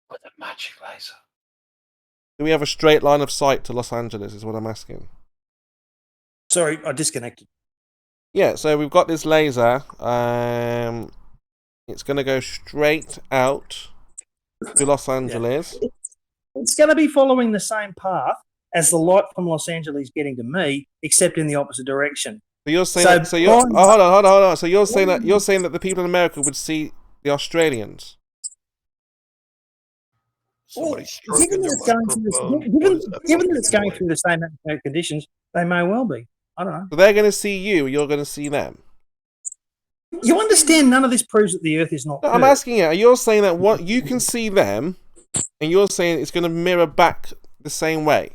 with a magic laser? Do we have a straight line of sight to Los Angeles? Is what I'm asking. Sorry, I disconnected. Yeah, so we've got this laser. It's going to go straight out to Los Angeles. Yeah. It's going to be following the same path as the light from Los Angeles getting to me, except in the opposite direction. So you're saying hold on. So you're saying that the people in America would see the Australians. Well, given that it's going through the same atmospheric conditions, they may well be. I don't know. So they're going to see you. You're going to see them. You understand? None of this proves that the Earth is not. No, I'm asking you. You're saying that what you can see them, and you're saying it's going to mirror back the same way.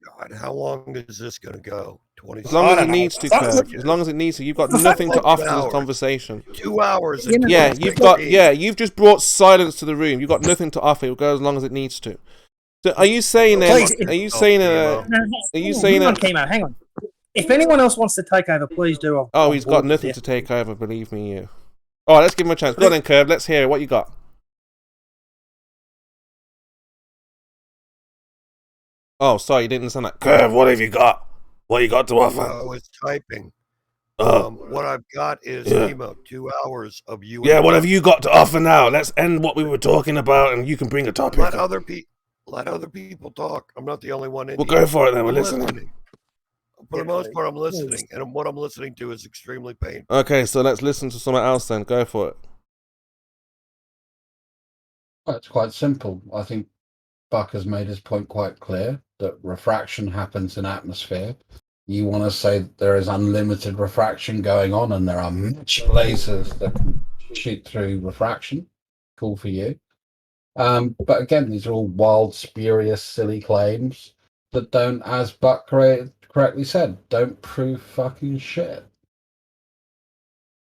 God, how long is this going to go? 20. As long as it needs to, Kirk. As long as it needs to. You've got nothing to offer to this conversation. 2 hours. You've just brought silence to the room. You've got nothing to offer. It will go as long as it needs to. So are you saying that? Are you saying that? Hang on. If anyone else wants to take over, please do. He's got nothing to take over. Believe me, you. All right, let's give him a chance. Go on then, Curve. Let's hear it. What you got? Oh, sorry, you didn't understand that. Curve, what have you got? What you got to offer? I was typing. What I've got is 2 hours of you. Yeah, what have you got to offer now? Let's end what we were talking about, and you can bring a topic. Let other people talk. I'm not the only one in here. We'll go for it then. We're listening. For the most part, I'm listening, and what I'm listening to is extremely painful. Okay, so let's listen to someone else then. Go for it. Well, it's quite simple. I think Buck has made his point quite clear that refraction happens in atmosphere. You want to say that there is unlimited refraction going on, and there are much lasers that can shoot through refraction. Cool for you. But again, these are all wild, spurious, silly claims that don't, as Buck correctly said, don't prove fucking shit.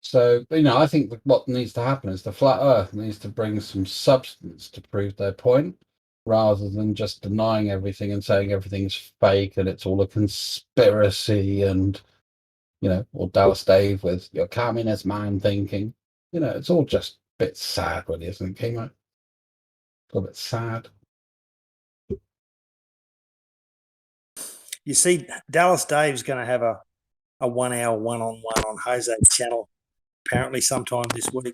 So, I think what needs to happen is the flat earth needs to bring some substance to prove their point, rather than just denying everything and saying everything's fake and it's all a conspiracy and, or Dallas Dave with your communist mind thinking. It's all just a bit sad, really, isn't it, Kimo? A little bit sad. You see, Dallas Dave's going to have a 1 hour one-on-one on Jose's channel, apparently sometime this week.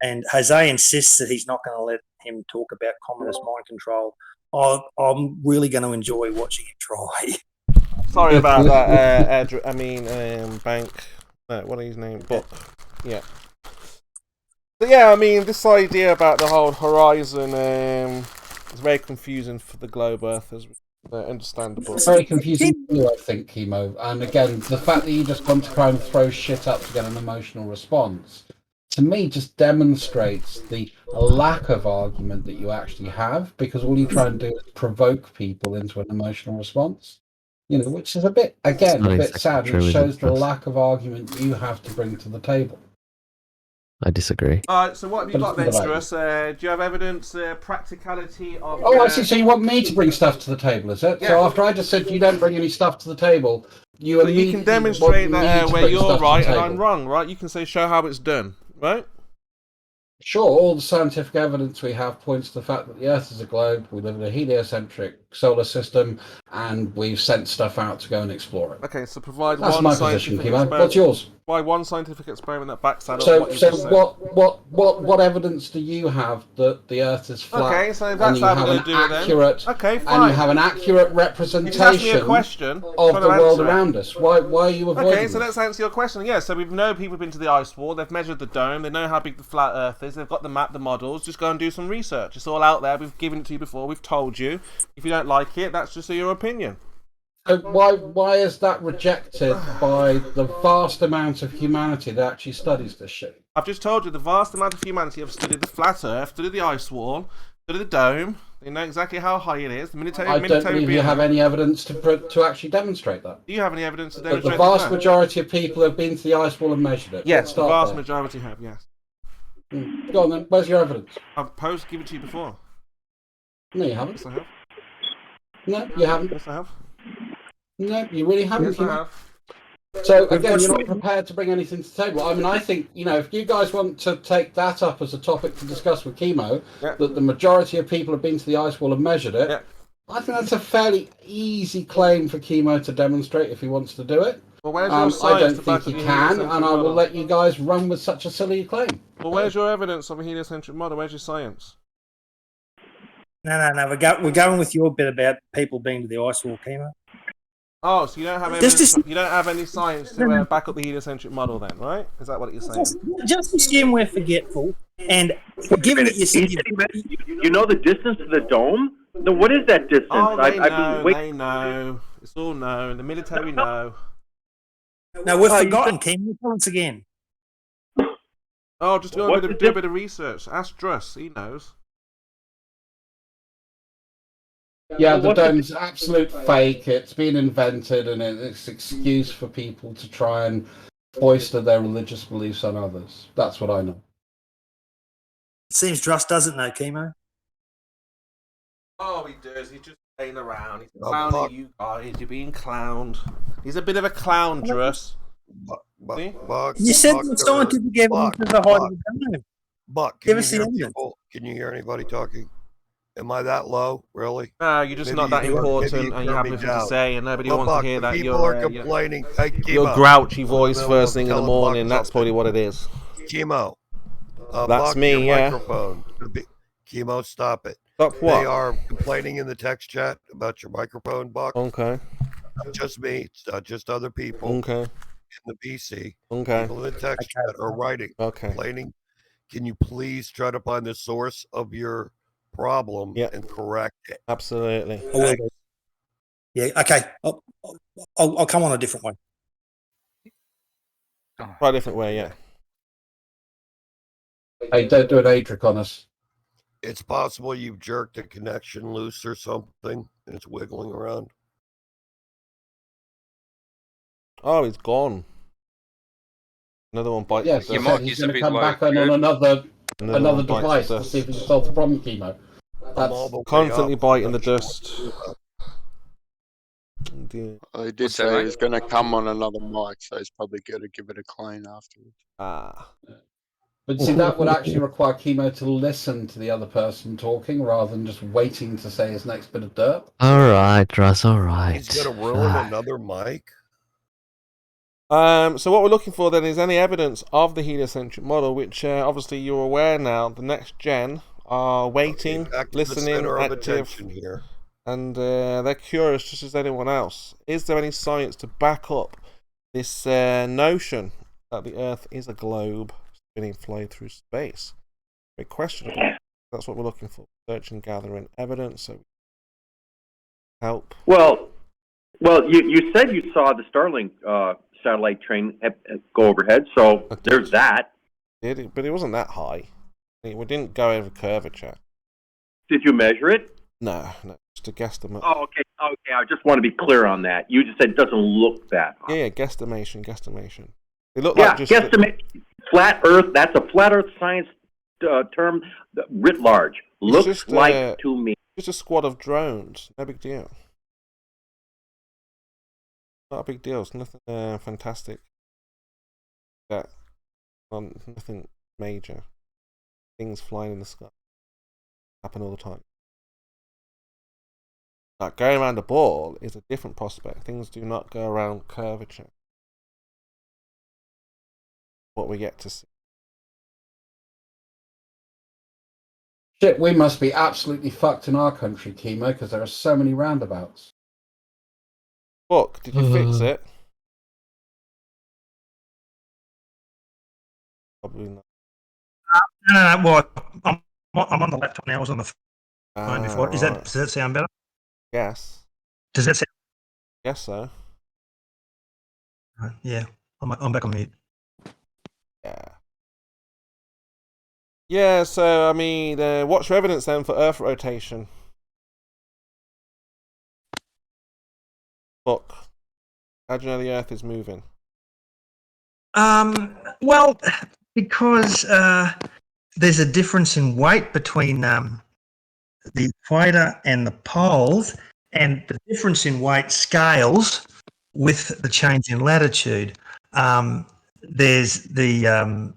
And Jose insists that he's not going to let him talk about communist mind control. I'm really going to enjoy watching him try. Sorry about that, Bank. No, one of his name, but yeah. But yeah, I mean, this idea about the whole horizon is very confusing for the globe Earthers. Understandable. It's very confusing for you, I think, Chemo. And again, the fact that you just want to try and throw shit up to get an emotional response, to me, just demonstrates the lack of argument that you actually have, because all you try and do is provoke people into an emotional response. You know, which is a bit, again, a bit sad. It shows the lack of argument you have to bring to the table. I disagree. Alright, so what have you got then, Struss? Do you have evidence, practicality of... Oh, I see. So you want me to bring stuff to the table, is it? Yeah. So after I just said you don't bring any stuff to the table, you can demonstrate that where you're right and I'm wrong, right? You can say, show how it's done, right? Sure, all the scientific evidence we have points to the fact that the Earth is a globe, we live in a heliocentric solar system, and we've sent stuff out to go and explore it. Okay, so provide That's one my scientific position, experiment. What's yours? Provide one scientific experiment that backs that up. What evidence do you have that the Earth is flat? Okay, so that's and you have an accurate, okay, fine. and you have an accurate representation of the world around us. Why are you avoiding Okay, so let's answer your question. Yeah, so we know people have been to the ice wall, they've measured the dome, they know how big the flat Earth is, they've got the map, the models. Just go and do some research. It's all out there. We've given it to you before. We've told you. If you don't like it, that's just your opinion. So why is that rejected by the vast amount of humanity that actually studies this shit? I've just told you the vast amount of humanity have studied the flat Earth, studied the ice wall, studied the dome. They know exactly how high it is. The I don't believe you have any evidence to actually demonstrate that. Do you have any evidence to But demonstrate the vast majority of people have been to the ice wall and measured it. Yes, the vast majority have, yes. Go on then, where's your evidence? I've given it to you before. No, you haven't. Yes, I have. No, you haven't. Yes, I have. No, you really haven't. Yes, I have. So again, you're not prepared to bring anything to the table. I mean, I think, you know, if you guys want to take that up as a topic to discuss with Chemo, that the majority of people have been to the ice wall and measured it, I think that's a fairly easy claim for Chemo to demonstrate if he wants to do it. Well, where's your science? I don't think he can, and I will let you guys run with such a silly claim. Well, where's your evidence of a heliocentric model? Where's your science? No. We're going with your bit about people being to the ice wall, Chemo. Oh, so you don't have evidence, you don't have any science to back up the heliocentric model then, right? Is that what you're saying? Just assume we're forgetful, and given that you said... You know the distance to the dome? No, what is that distance? Oh, they know. It's all known. The military know. No, we've forgotten, Chemo. Tell us again. Oh, just do a bit of research. Ask Druss, he knows. Yeah, the dome's absolute fake. It's been invented, and it's an excuse for people to try and foist their religious beliefs on others. That's what I know. It seems Druss doesn't know, Chemo. Oh, he does. He's just playing around. He's clowning you guys. You're being clowned. He's a bit of a clown, Druss. You said the scientific evidence is the height of the dome. Buck, give us the evidence. Can you hear anybody talking? Am I that low, really? No, you're just not that important, and you have nothing to say, and nobody wants to hear that. People are complaining. Your grouchy voice first thing in the morning. That's probably what it is. Chemo. That's me. Yeah. Microphone. Chemo, stop it. Stop what? They are complaining in the text chat about your microphone, Buck. Okay. Not just me. It's not just other people. Okay. In the BC. Okay. People in the text chat are writing. Okay. Complaining. Can you please try to find the source of your problem and correct it? Absolutely. Yeah. Okay. I'll come on a different way. Try a different way. Yeah. Hey, don't do an Adric on us. It's possible you've jerked a connection loose or something, and it's wiggling around. Oh, he's gone. Another one bites. Yes, he's going to come back on another device to see if he can solve the problem, Chemo. That's constantly biting the dust. He did say he's going to come on another mic, so he's probably going to give it a clean afterwards. But see, that would actually require Chemo to listen to the other person talking rather than just waiting to say his next bit of dirt. All right, Russ, all right. He's going to ruin another mic? So what we're looking for then is any evidence of the heliocentric model, which obviously you're aware now, the next gen are waiting, listening, active, here. And they're curious just as anyone else. Is there any science to back up this notion that the Earth is a globe spinning, flowing through space. Very questionable. That's what we're looking for. Search and gathering evidence, so help. Well, you said you saw the Starlink satellite train go overhead, so there's that. But it wasn't that high. We didn't go over curvature. Did you measure it? No, just a guesstimate. Oh, okay. I just want to be clear on that. You just said it doesn't look that high. Yeah, guesstimation. It looked Yeah, like just guesstimate. Flat Earth. That's a flat Earth science term writ large. Looks just, like to me. Just a squad of drones. No big deal. Not a big deal. It's nothing fantastic. Nothing major. Things flying in the sky happen all the time. Like going around a ball is a different prospect. Things do not go around curvature. What we get to see. Shit, we must be absolutely fucked in our country, Chemo, because there are so many roundabouts. Look, did you fix it? Probably not. No. Well, I'm on the laptop now. I was on the phone before. Does Right. that sound better? Yes. Does that sound? Yes, so. Yeah, I'm back on mute. Yeah. Yeah, so, I mean, what's your evidence then for Earth rotation? Look. How do you know the Earth is moving? Well, because there's a difference in weight between the equator and the poles, and the difference in weight scales with the change in latitude. There's the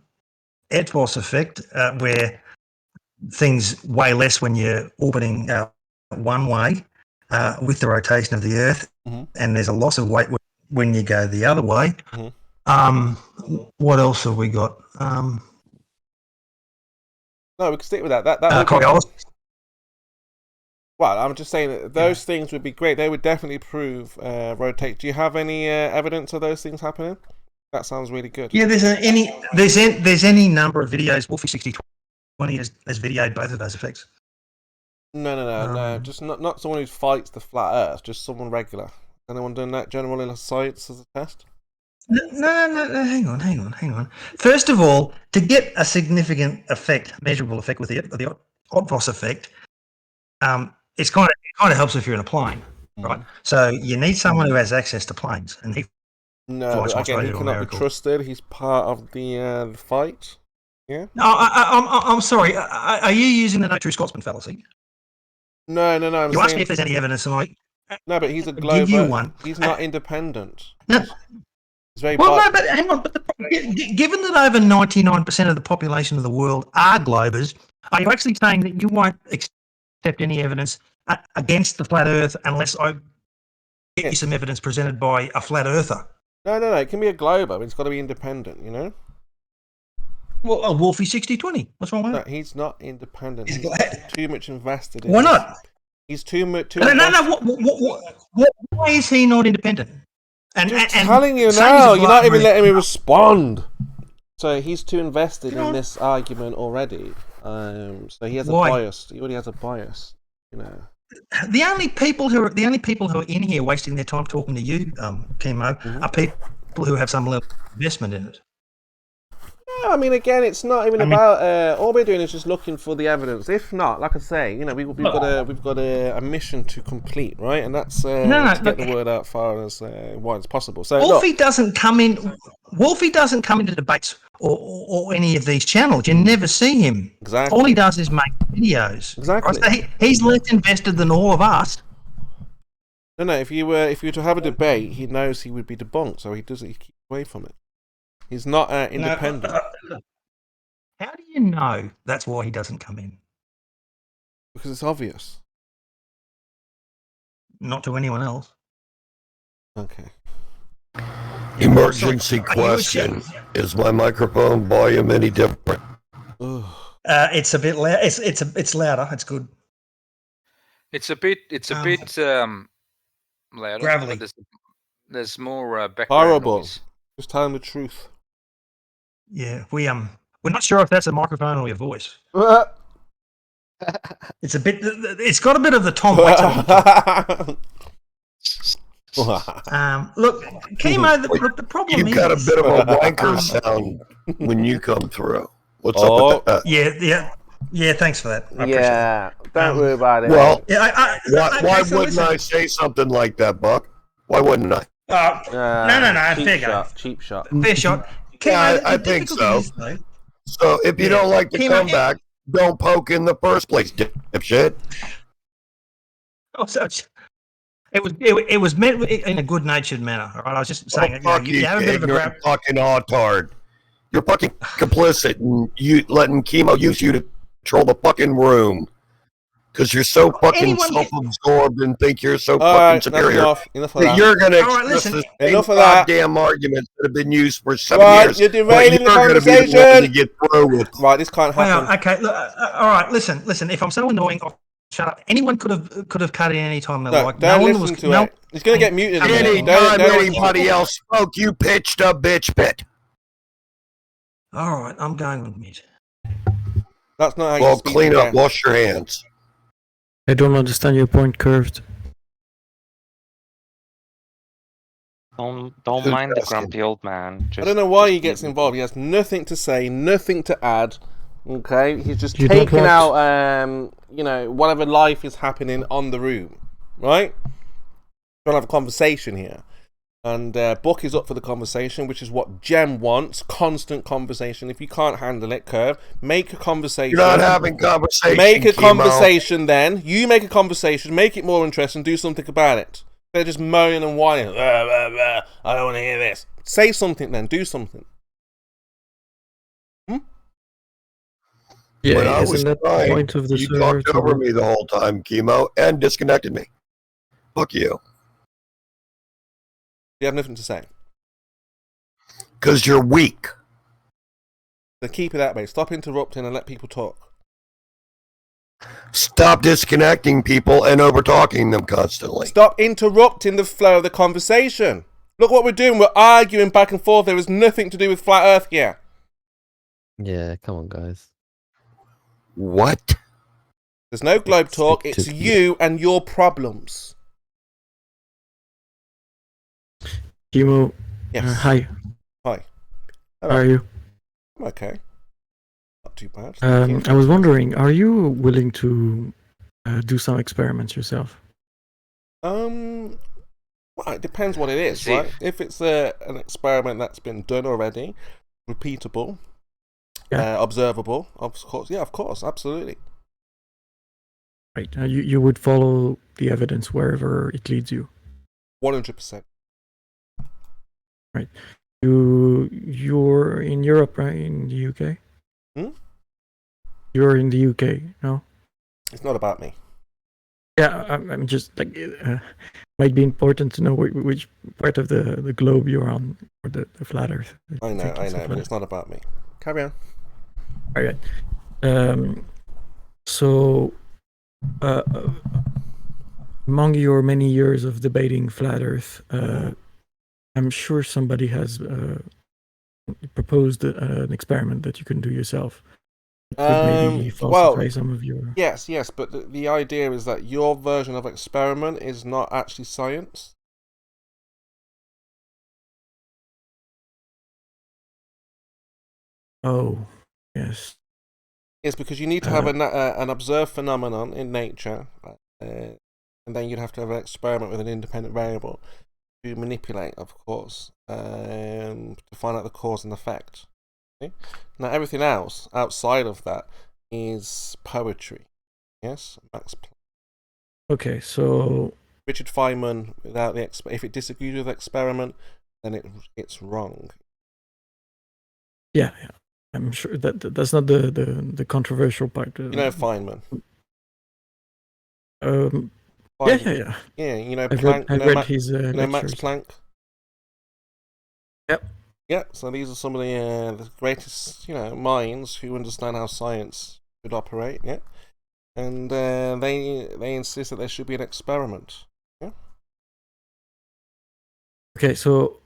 Edwards effect, where things weigh less when you're orbiting one way with the rotation of the Earth, and there's a loss of weight when you go the other way. What else have we got? No, we can stick with that. That well, I'm just saying that those things would be great. They would definitely prove rotate. Do you have any evidence of those things happening? That sounds really good. Yeah, there's any number of videos. Wolfie 6020 has videoed both of those effects. No. Just not someone who fights the flat Earth. Just someone regular. Anyone doing that general in science as a test? No. Hang on. First of all, to get a significant effect, measurable effect with the Odvoss effect, it kind of helps if you're in a plane, right? So you need someone who has access to planes, and he flies from again, Australia he to cannot be America. trusted. He's part of the fight. Yeah. No, I'm sorry. Are you using the no true Scotsman fallacy? No. You asked me if there's any evidence, and no, but he's a give you global. one. He's not independent. No. He's very Well, no, but hang on. But given that over 99% of the population of the world are globers, are you actually saying that you won't accept any evidence against the flat Earth unless I get you some evidence presented by a flat earther? No. It can be a globe, but it's got to be independent, you know? Well, a Wolfie 6020. What's wrong with No, that? he's not independent. He's He's too much invested in Why this. not? He's too much. No. Why is he not independent? I'm telling you now, you're not even letting me respond. So he's too invested in this argument already. So he has a bias. He already has a bias, you know. The only people who are in here wasting their time talking to you, Chemo, are people who have some level of investment in it. No, I mean, again, it's not even about. All we're doing is just looking for the evidence. If not, like I say, you know, we've got a mission to complete, right? And that's to get the word out far as wide as possible. So Wolfie doesn't come into debates or any of these channels. You never see him. Exactly. All he does is make videos. Exactly. Right? So he's less invested than all of us. No. If you were to have a debate, he knows he would be debunked, so he keeps away from it. He's not independent. How do you know that's why he doesn't come in? Because it's obvious. Not to anyone else. Okay. Emergency question. Is my microphone volume any different? It's a bit loud. It's louder. It's good. It's a bit louder. Gravelly. But there's more background Horrible. noise. Just tell him the truth. Yeah, we're not sure if that's a microphone or your voice. It's a bit. It's got a bit of the Tom Waits on the top. Look, Chemo. Look, the problem You've is got a bit of a wanker sound when you come through. What's up with that? Yeah. Thanks for that. I appreciate Yeah, don't worry about it. Well, yeah, why wouldn't I say something like that, Buck? Why wouldn't I? No. Cheap Fair shot. Go. Cheap shot. Fair shot. Yeah, Chemo, I the think difficulty so. is, though, So if you don't like the Chemo, comeback, don't poke in the first place, dipshit. It was meant in a good-natured manner. All right, I was just saying, you have a bit of a grab. Fucking autard. You're fucking complicit in you letting Chemo use you to control the fucking room. Because you're so fucking self-absorbed and think you're so fucking superior. Enough of that. You're going to express the same enough of that. goddamn arguments that have been used for 7 years. You're derailing the conversation. To get through with. Right, this can't happen. Okay, look, all right, listen. If I'm so annoying, I'll shut up. Anyone could have cut it any time they like. Don't listen to it. He's going to get muted. Anytime anybody else spoke, you pitched a bitch pit. All right, I'm going on mute. That's not how you Well, speak. clean up. Wash your hands. I don't understand your point, Curved. Don't mind the grumpy old man. I don't know why he gets involved. He has nothing to say, nothing to add. Okay, he's just taking out, whatever life is happening on the room, right? We're gonna have a conversation here, and Buck is up for the conversation, which is what Jem wants. Constant conversation. If you can't handle it, Curve, make a conversation. You're not having conversation. Make a Chemo. conversation. Then you make a conversation. Make it more interesting. Do something about it. They're just moaning and whining. I don't want to hear this. Say something then. Do something. Yeah, when I was isn't that the point of the you server? talked over me the whole time, Chemo, and disconnected me. Fuck you. You have nothing to say. Because you're weak. So keep it that way. Stop interrupting and let people talk. Stop disconnecting people and over-talking them constantly. Stop interrupting the flow of the conversation. Look what we're doing. We're arguing back and forth. There is nothing to do with Flat Earth here. Yeah, come on, guys. What? There's no globe talk. It's you and your problems. Chemo. Yes. Hi. Hi. How are you? I'm okay. Not too bad. I was wondering, are you willing to do some experiments yourself? Well, it depends what it is, right? If it's an experiment that's been done already, repeatable, observable, of course, absolutely. Right. You would follow the evidence wherever it leads you. 100%. Right. You're in Europe, right? In the UK? You're in the UK, no? It's not about me. Yeah, I'm just like might be important to know which part of the globe you're on, or the flat Earth. I know, but it's not about me. Carry on. All right. So, among your many years of debating flat Earth, I'm sure somebody has proposed an experiment that you can do yourself. Maybe falsify some of your... Yes, but the idea is that your version of experiment is not actually science. Oh, yes. It's because you need to have an observed phenomenon in nature, and then you'd have to have an experiment with an independent variable to manipulate, of course, to find out the cause and effect. Okay? Now, everything else outside of that is poetry. Yes, Max Planck. Okay, so Richard Feynman, without if it disagrees with the experiment, then it's wrong. Yeah. I'm sure that's not the controversial part. You know Feynman. Feynman. Yeah. You know I've Planck. read his Max Planck. Yep. Yeah. So these are some of the greatest, minds who understand how science should operate. Yeah. And they insist that there should be an experiment. Yeah. Okay, so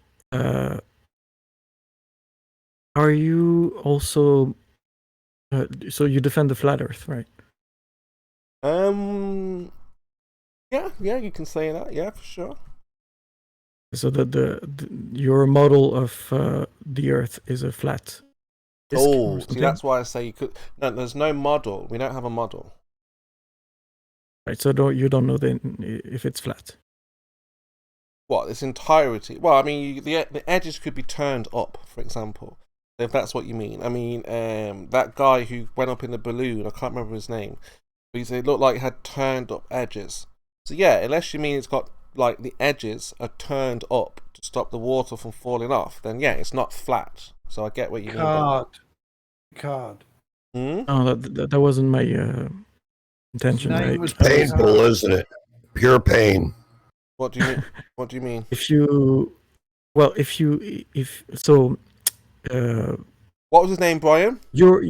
are you also? So you defend the flat Earth, right? Yeah, you can say that. Yeah, for sure. So that your model of the Earth is a flat disk or Oh, see, something? that's why I say you could. No, there's no model. We don't have a model. Right. So you don't know then if it's flat. What, its entirety? Well, I mean, the edges could be turned up, for example, if that's what you mean. I mean, that guy who went up in the balloon, I can't remember his name, but he said it looked like it had turned up edges. So yeah, unless you mean it's got, like, the edges are turned up to stop the water from falling off, then yeah, it's not flat. So I get what you mean. Card. Hmm? Oh, that wasn't my intention. Name was Painful, isn't it? Pure pain. What do you mean? What do you mean? If so, what was his name, Brian? Your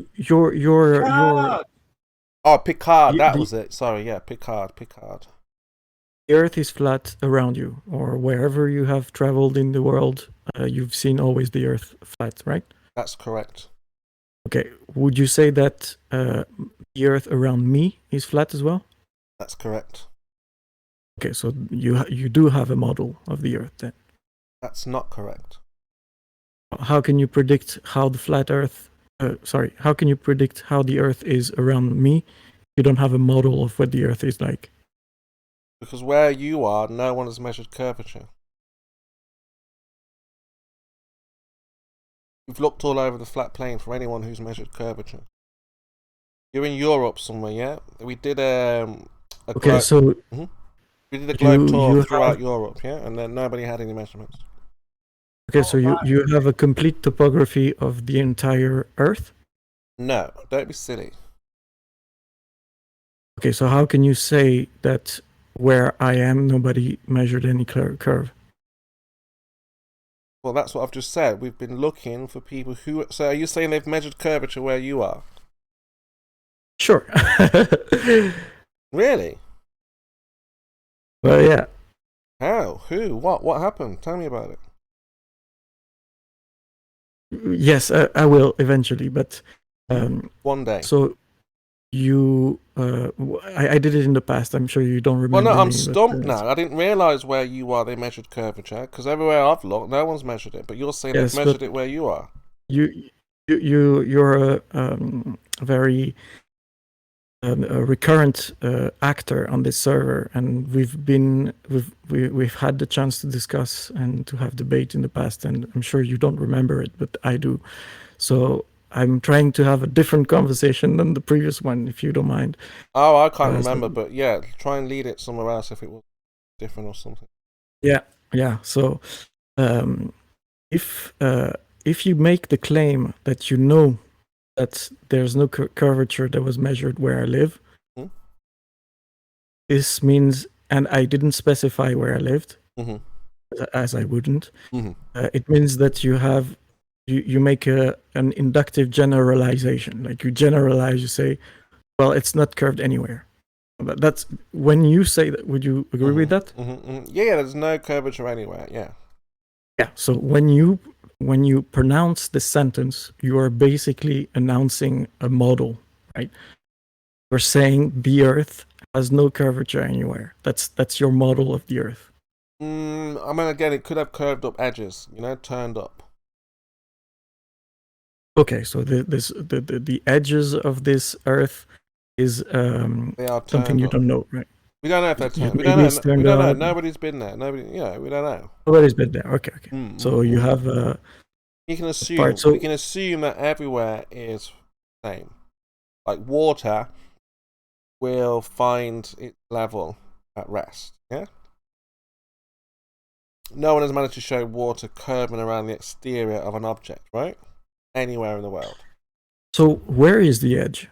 Oh, Picard. That the- was it. Sorry, yeah, Picard. the Earth is flat around you, or wherever you have traveled in the world, you've seen always the Earth flat, right? That's correct. Okay. Would you say that the Earth around me is flat as well? That's correct. Okay, so you do have a model of the Earth then. That's not correct. How can you predict how the flat Earth? How can you predict how the Earth is around me? You don't have a model of what the Earth is like. Because where you are, no one has measured curvature. You've looked all over the flat plane for anyone who's measured curvature. You're in Europe somewhere, yeah? We did Okay, so we did a globe tour you throughout have- Europe, yeah, and then nobody had any measurements. Okay, so you have a complete topography of the entire Earth? No, don't be silly. Okay, so how can you say that where I am, nobody measured any curve? Well, that's what I've just said. We've been looking for people who... So are you saying they've measured curvature where you are? Sure. Really? Well, yeah. How? Who? What happened? Tell me about it. Yes, I will eventually, but... one day. So you... I did it in the past. I'm sure you don't remember. Well, no, I'm me, stumped but, now. I didn't realise where you are they measured curvature, because everywhere I've looked, no one's measured it. But you're saying Yes, they've measured but it where you are. You're a very a recurrent actor on this server, and we've had the chance to discuss and to have debate in the past, and I'm sure you don't remember it, but I do. So I'm trying to have a different conversation than the previous one, if you don't mind. Oh, I can't remember, but yeah, try and lead it somewhere else if it was different or something. Yeah. So if you make the claim that you know that there's no curvature that was measured where I live, this means, and I didn't specify where I lived, as I wouldn't. It means that you make an inductive generalization. Like you generalize, you say, well, it's not curved anywhere. But that's when you say that. Would you agree with that? Yeah, there's no curvature anywhere. Yeah. Yeah. So when you pronounce this sentence, you are basically announcing a model, right? You're saying the Earth has no curvature anywhere. That's your model of the Earth. I mean, again, it could have curved up edges, turned up. Okay, so the edges of this Earth is they are something you don't know, right? We don't know if they're turned. We Maybe don't know. We don't know. up. Nobody's been there. Nobody. We don't know. Nobody's been there. Okay. So you have you can assume. part, so we can assume that everywhere is the same. Like water will find its level at rest. Yeah. No one has managed to show water curving around the exterior of an object, right? Anywhere in the world. So where is the edge?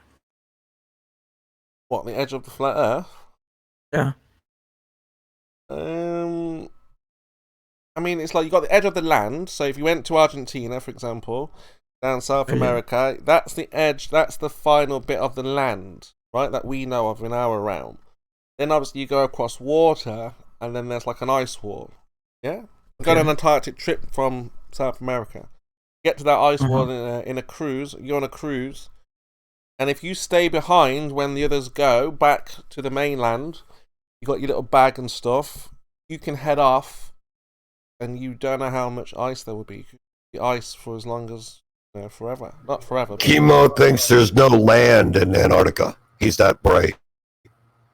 What, the edge of the flat Earth? Yeah. I mean, it's like you got the edge of the land. So if you went to Argentina, for example, down South America, that's the edge. That's the final bit of the land, right? That we know of in our realm. Then obviously you go across water, and then there's like an ice wall. Yeah. Go on an Antarctic trip from South America. Get to that ice wall in a cruise. You're on a cruise, and if you stay behind when the others go back to the mainland, you got your little bag and stuff. You can head off, and you don't know how much ice there will be. The ice for as long as forever, not forever. Chemo thinks there's no land in Antarctica. He's that bright.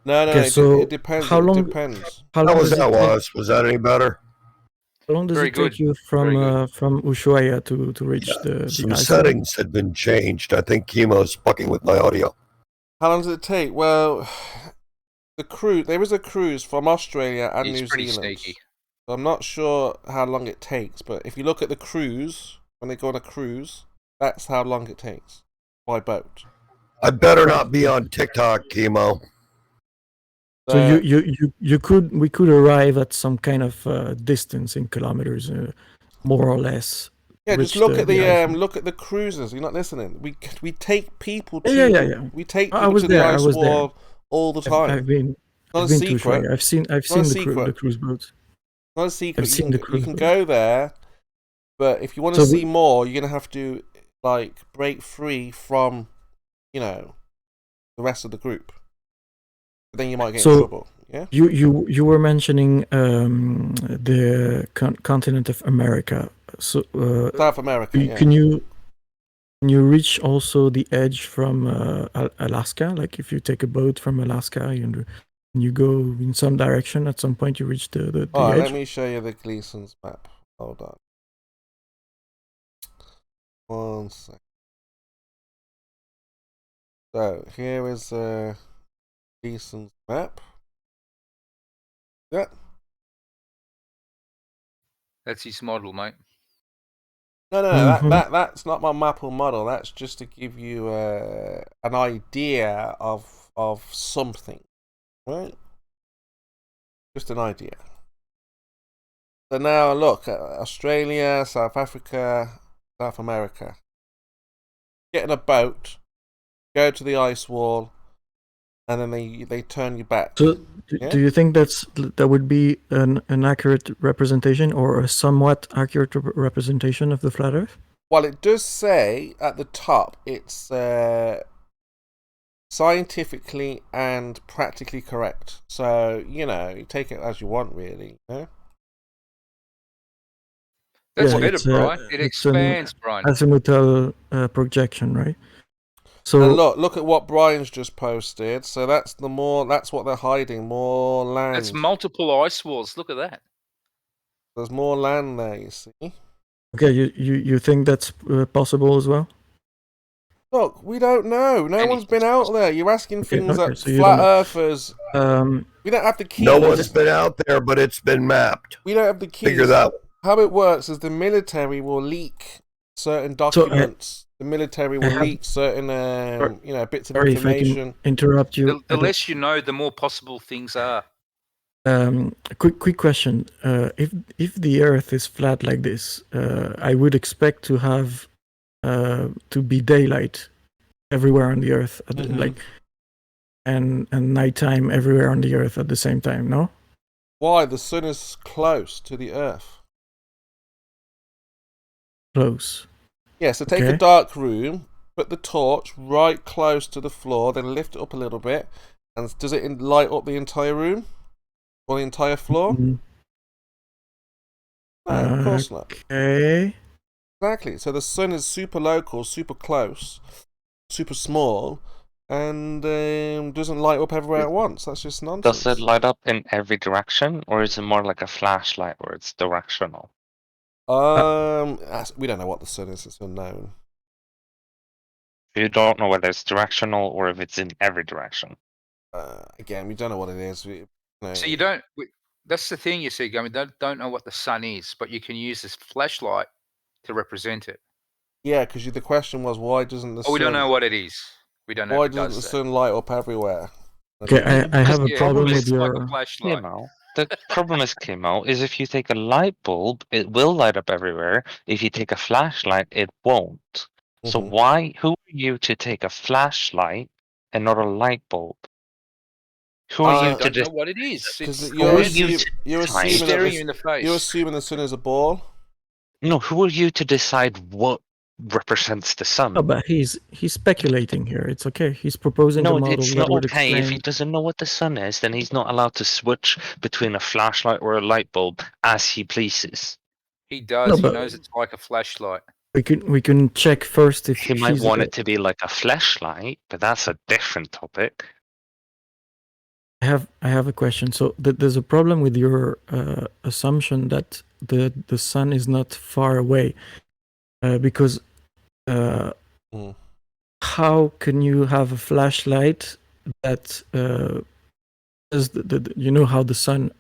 No, Okay, so it depends. how long? It depends. How long How was does it that take? was that any better? How long does Very it take good. you Very good. from Ushuaia to reach the Some ice settings had been changed. I think Chemo's fucking with my audio. How long does it take? Well, there is a cruise from Australia and He's New pretty Zealand. sneaky. So I'm not sure how long it takes, but if you look at the cruise, when they go on a cruise, that's how long it takes by boat. I better not be on TikTok, Chemo. So we could arrive at some kind of distance in kilometers, more or less. Yeah, just reach look at the ice. look at the cruises. You're not listening. We take people to Yeah. we take I people was to there, the I ice was there. wall all the time. I've been Not I've a been to secret. Ushuaia. I've seen Not a the secret. cruise boats. Not a secret. I've seen the cruise You can boat. go there, but if you want to So see more, you're gonna have to like break free from, the rest of the group. But then you might get in trouble. Yeah. You were mentioning the continent of America. So South America. Yeah. Can you reach also the edge from Alaska? Like if you take a boat from Alaska and you go in some direction, at some point you reach the Alright, edge. let me show you the Gleason's map. Hold on. 1 sec. So here is Gleason's map. Yeah. That's his model, mate. No, that's not my map or model. That's just to give you an idea of something, right? Just an idea. So now look, Australia, South Africa, South America. Get in a boat, go to the ice wall, and then they turn you back. So do you think that would be an accurate representation or a somewhat accurate representation of the flat Earth? Well, it does say at the top it's scientifically and practically correct. So, you take it as you want, really. That's Yeah, better, it's, Brian. It it's an expands, Brian. azimuthal projection, right? So And look at what Brian's just posted. So that's what they're hiding, more land. That's multiple ice walls. Look at that. There's more land there, you see. okay, you think that's possible as well? Look, we don't know. No one's been out there. You're asking things that so you flat don't know. earthers. We don't have the keys. No one's been out there, but it's been mapped. We don't have the keys. Figure that. How it works is the military will leak certain documents. The military will leak certain, bits of Sorry if I information. can interrupt you. The less you know, the more possible things are. A quick question. If the Earth is flat like this, I would expect to have to be daylight everywhere on the Earth, and nighttime everywhere on the Earth at the same time. No? Why? The sun is close to the Earth. Close. Yeah, so take a dark room, put the torch right close to the floor, then lift it up a little bit, and does it light up the entire room? Or the entire floor? Mm-hmm. No, of course not. Okay. Exactly. So the sun is super local, super close, super small, and doesn't light up everywhere at once. That's just nonsense. Does it light up in every direction, or is it more like a flashlight where it's directional? We don't know what the sun is. It's unknown. You don't know whether it's directional or if it's in every direction. Again, we don't know what it is. So you don't. That's the thing, you see, Gummy. Don't know what the sun is, but you can use this flashlight to represent it. Yeah, because the question was, why doesn't the sun... we don't know what it is. We don't know. Why doesn't the sun light up everywhere? Okay, I have a problem with your... The problem is, Kimo, is if you take a light bulb, it will light up everywhere. If you take a flashlight, it won't. So who are you to take a flashlight and not a light bulb? Who are you to don't know what it is. You're assuming the sun is a ball. No, who are you to decide what represents the sun? Oh, but he's speculating here. It's okay. He's proposing a No, model it's that not would okay. If he explain. doesn't know what the sun is, then he's not allowed to switch between a flashlight or a light bulb as he pleases. He does. No, He but knows it's like a flashlight. we can check first if He might he's want it to be like a flashlight, but that's a different topic. I have a question. So there's a problem with your assumption that the sun is not far away, because how can you have a flashlight that is you know how the sun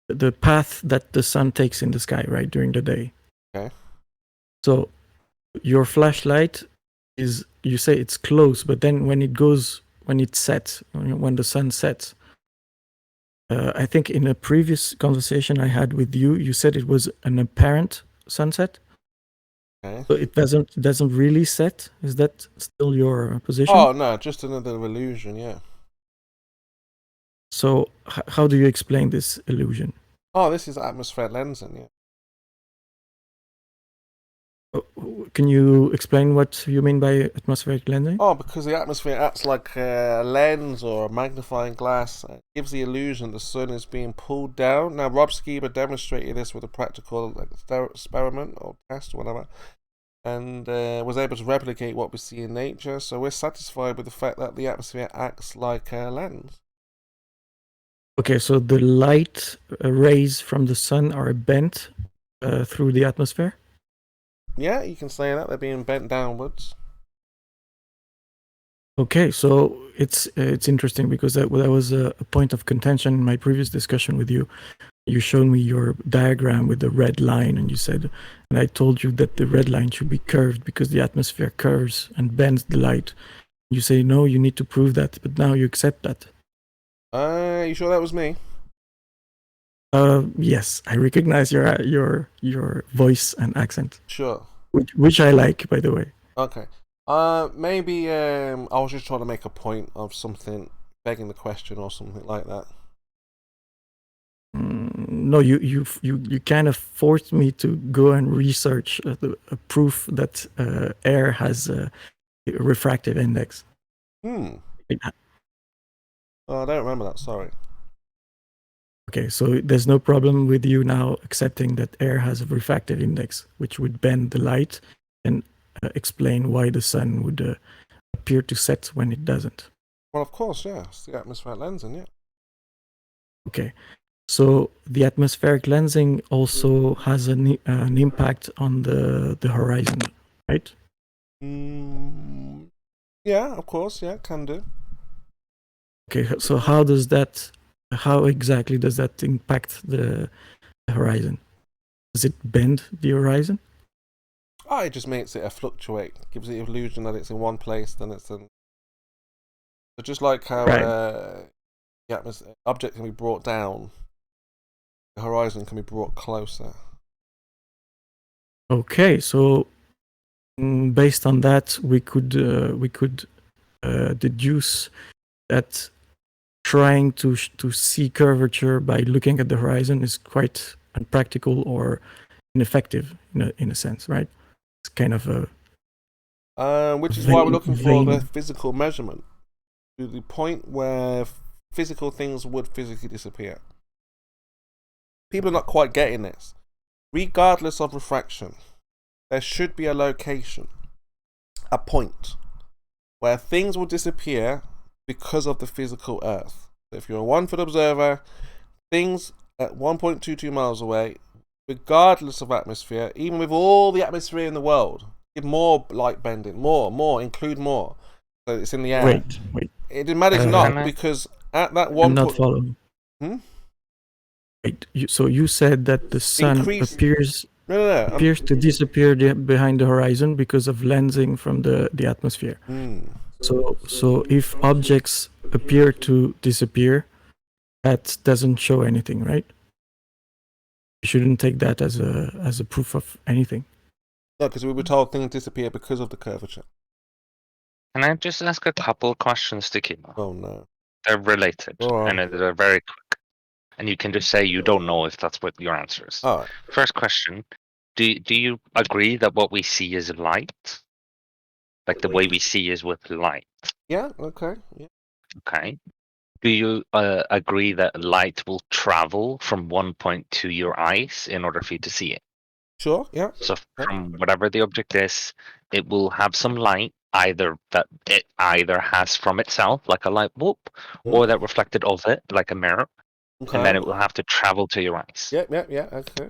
the path that the sun takes in the sky, right, during the day. Okay. So your flashlight is, you say it's close, but then when it sets, when the sun sets, I think in a previous conversation I had with you, you said it was an apparent sunset. Okay. So it doesn't really set. Is that still your position? Oh no, just another illusion. Yeah. So how do you explain this illusion? Oh, this is atmospheric lensing. Yeah. Can you explain what you mean by atmospheric lensing? Oh, because the atmosphere acts like a lens or a magnifying glass. It gives the illusion the sun is being pulled down. Now, Rob Skiba demonstrated this with a practical experiment or test or whatever, and was able to replicate what we see in nature. So we're satisfied with the fact that the atmosphere acts like a lens. Okay, so the light rays from the sun are bent through the atmosphere? Yeah, you can say that. They're being bent downwards. Okay, so it's interesting because that was a point of contention in my previous discussion with you. You showed me your diagram with the red line, and you said, and I told you that the red line should be curved because the atmosphere curves and bends the light. You say, no, you need to prove that, but now you accept that. You sure that was me? Yes, I recognize your voice and accent. Sure. Which I like, by the way. Okay. Maybe I was just trying to make a point of something, begging the question or something like that. No, you kind of forced me to go and research a proof that air has a refractive index. Oh, I don't remember that. Sorry. Okay, so there's no problem with you now accepting that air has a refractive index, which would bend the light and explain why the sun would appear to set when it doesn't. Well, of course, yeah. It's the atmospheric lensing, yeah. Okay, so the atmospheric lensing also has an impact on the horizon, right? Yeah, of course, yeah, can do. Okay, so how exactly does that impact the horizon? Does it bend the horizon? Oh, it just makes it fluctuate. Gives the illusion that it's in one place, then it's in. So just like how the object can be brought down, the horizon can be brought closer. Okay, so based on that, we could deduce that trying to see curvature by looking at the horizon is quite unpractical or ineffective in a sense, right? It's kind of a which is why we're looking for the physical measurement to the point where physical things would physically disappear. People are not quite getting this. Regardless of refraction, there should be a location, a point, where things will disappear because of the physical Earth. So if you're a 1 foot observer, things at 1.22 miles away, regardless of atmosphere, even with all the atmosphere in the world, give more light bending, more, include more. So it's in the air. Wait. It matters not, because at that one point... I'm not following. Wait, so you said that the sun appears to disappear behind the horizon because of lensing from the atmosphere. So if objects appear to disappear, that doesn't show anything, right? You shouldn't take that as a proof of anything. No, because we were told things disappear because of the curvature. Can I just ask a couple questions to Kimo? Oh no. They're related, and they're very quick. and you can just say you don't know if that's what your answer is. All right. First question: Do you agree that what we see is light? Like the way we see is with light. Yeah. Okay. Yeah. Okay. Do you agree that light will travel from one point to your eyes in order for you to see it? Sure. Yeah. So from whatever the object is, it will have some light, either that it either has from itself, like a light bulb, or that reflected of it, like a mirror, and then it will have to travel to your eyes. Yeah. Yeah. Yeah. Okay.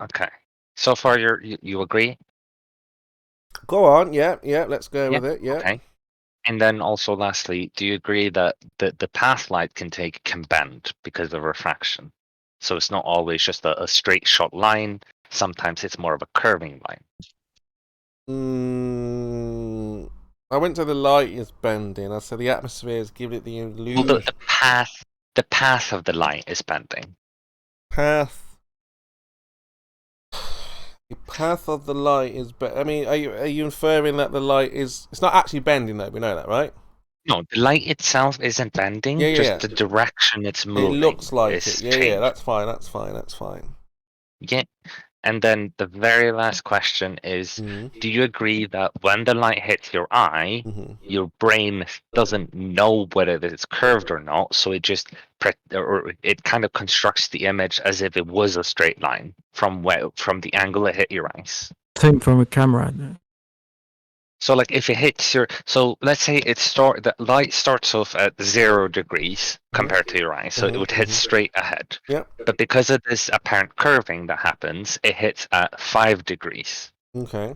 Okay. So far, you agree? Go on. Yeah. Yeah. Let's go with it. Yeah. Okay. And then also, lastly, do you agree that the path light can bend because of refraction? So it's not always just a straight shot line. Sometimes it's more of a curving line. I went to the light is bending. I said the atmosphere is giving it the illusion. Well, the path of the light is bending. Path. The path of the light is. I mean, are you inferring that the light is? It's not actually bending, though. We know that, right? No, the light itself isn't bending. Yeah, just the direction it's moving. It looks like it. is Yeah, changing. yeah. That's fine. That's fine. That's fine. Yeah. And then the very last question is, do you agree that when the light hits your eye, your brain doesn't know whether it's curved or not, so it just it kind of constructs the image as if it was a straight line from the angle it hit your eyes? Same from a camera. So like if it hits so let's say the light starts off at 0 degrees compared to your eyes, so it would hit straight ahead. Yeah. But because of this apparent curving that happens, it hits at 5 degrees. Okay.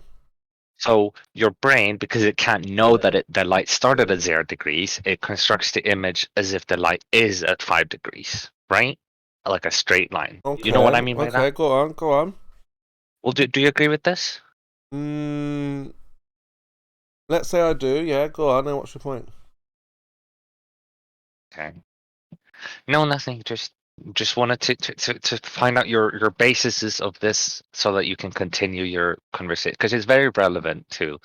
So your brain, because it can't know that the light started at 0 degrees, it constructs the image as if the light is at 5 degrees, right? Like a straight line. Okay. You know what I mean by that? Okay, go on. Well, do you agree with this? Let's say I do. Yeah, go on. Then what's your point? Okay. No, nothing. Just wanted to find out your basis of this so that you can continue your conversation, because it's very relevant to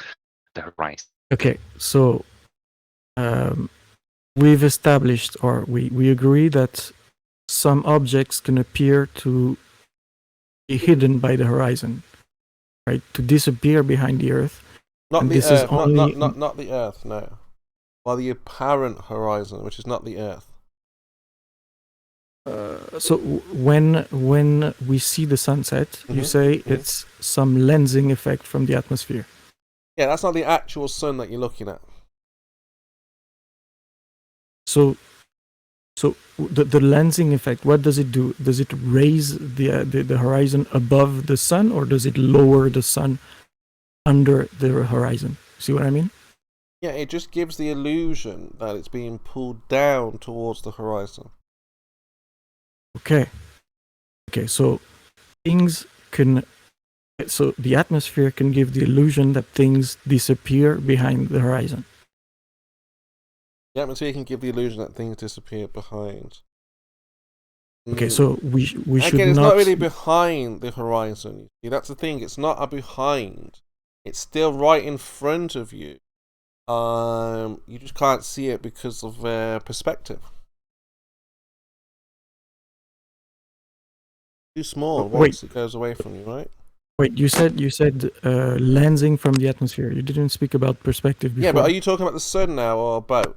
the horizon. Okay, so we've established, or we agree that some objects can appear to be hidden by the horizon, right? To disappear behind the Earth. Not and the this Earth. is only Not the Earth. No. By the apparent horizon, which is not the Earth. So when we see the sunset, you say it's some lensing effect from the atmosphere. Yeah, that's not the actual sun that you're looking at. So the lensing effect, what does it do? Does it raise the horizon above the sun, or does it lower the sun under the horizon? See what I mean? Yeah, it just gives the illusion that it's being pulled down towards the horizon. Okay, so the atmosphere can give the illusion that things disappear behind the horizon. The atmosphere can give the illusion that things disappear behind. Okay, so we should again, it's not really behind the horizon. See, that's the thing. It's not a behind. It's still right in front of you. You just can't see it because of perspective. Too small once it goes away from you, right? Wait, you said lensing from the atmosphere. You didn't speak about perspective before. Yeah, but are you talking about the sun now or a boat?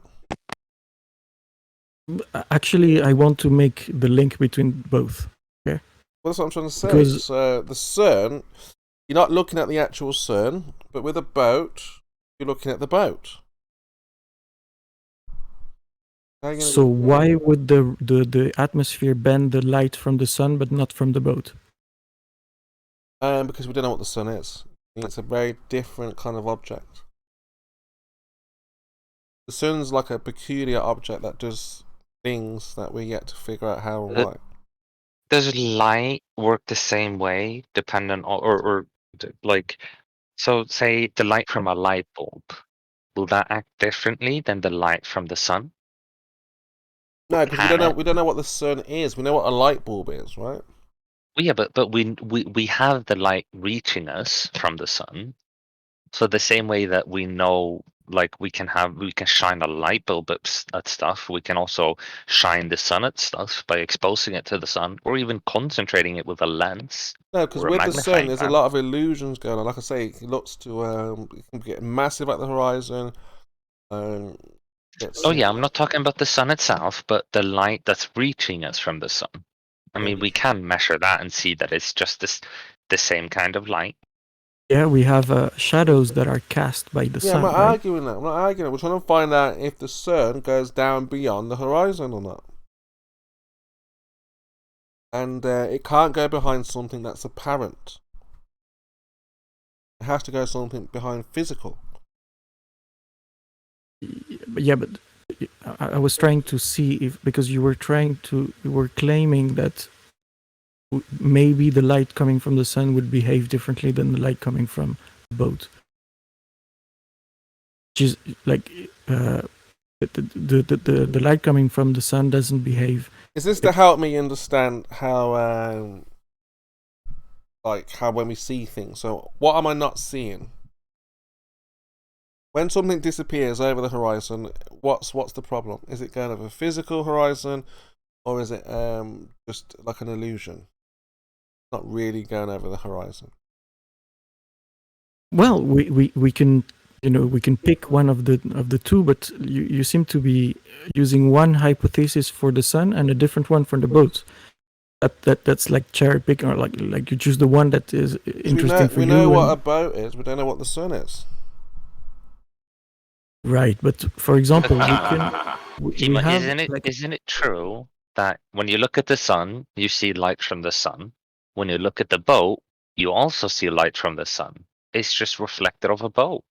Actually, I want to make the link between both. Okay. Well, that's what I'm trying to say. Because the sun, you're not looking at the actual sun, but with a boat, you're looking at the boat. So why would the atmosphere bend the light from the sun but not from the boat? Because we don't know what the sun is. It's a very different kind of object. The sun's like a peculiar object that does things that we're yet to figure out how and why. Does light work the same way, dependent on, or like, so say the light from a light bulb, will that act differently than the light from the sun? No, because we don't know what the sun is. We know what a light bulb is, right? Well, yeah, but we have the light reaching us from the sun, So the same way that we know, like we can shine a light bulb at stuff, we can also shine the sun at stuff by exposing it to the sun, or even concentrating it with a lens. No, because or a with the sun, magnifying there's a glass. lot of illusions going on. Like I say, it looks to it can get massive at the horizon. Oh yeah, I'm not talking about the sun itself, but the light that's reaching us from the sun. I mean, we can measure that and see that it's just the same kind of light. Yeah, we have shadows that are cast by the sun. I'm not right? arguing that. I'm not arguing it. We're trying to find out if the sun goes down beyond the horizon or not. And it can't go behind something that's apparent. It has to go something behind physical. Yeah, but I was trying to see if, because you were claiming that maybe the light coming from the sun would behave differently than the light coming from a boat. Which is like the light coming from the sun doesn't behave. Is this to help me understand how how when we see things? So what am I not seeing? When something disappears over the horizon, what's the problem? Is it going over a physical horizon, or is it just like an illusion? Not really going over the horizon. Well, we can we can pick one of the two, but you seem to be using one hypothesis for the sun and a different one for the boats. That's like cherry picking, or like you choose the one that is interesting for you. We know what a boat is. We don't know what the sun is. Right, but for example, we can. Isn't it true that when you look at the sun, you see light from the sun? When you look at the boat, you also see light from the sun. It's just reflected off a boat.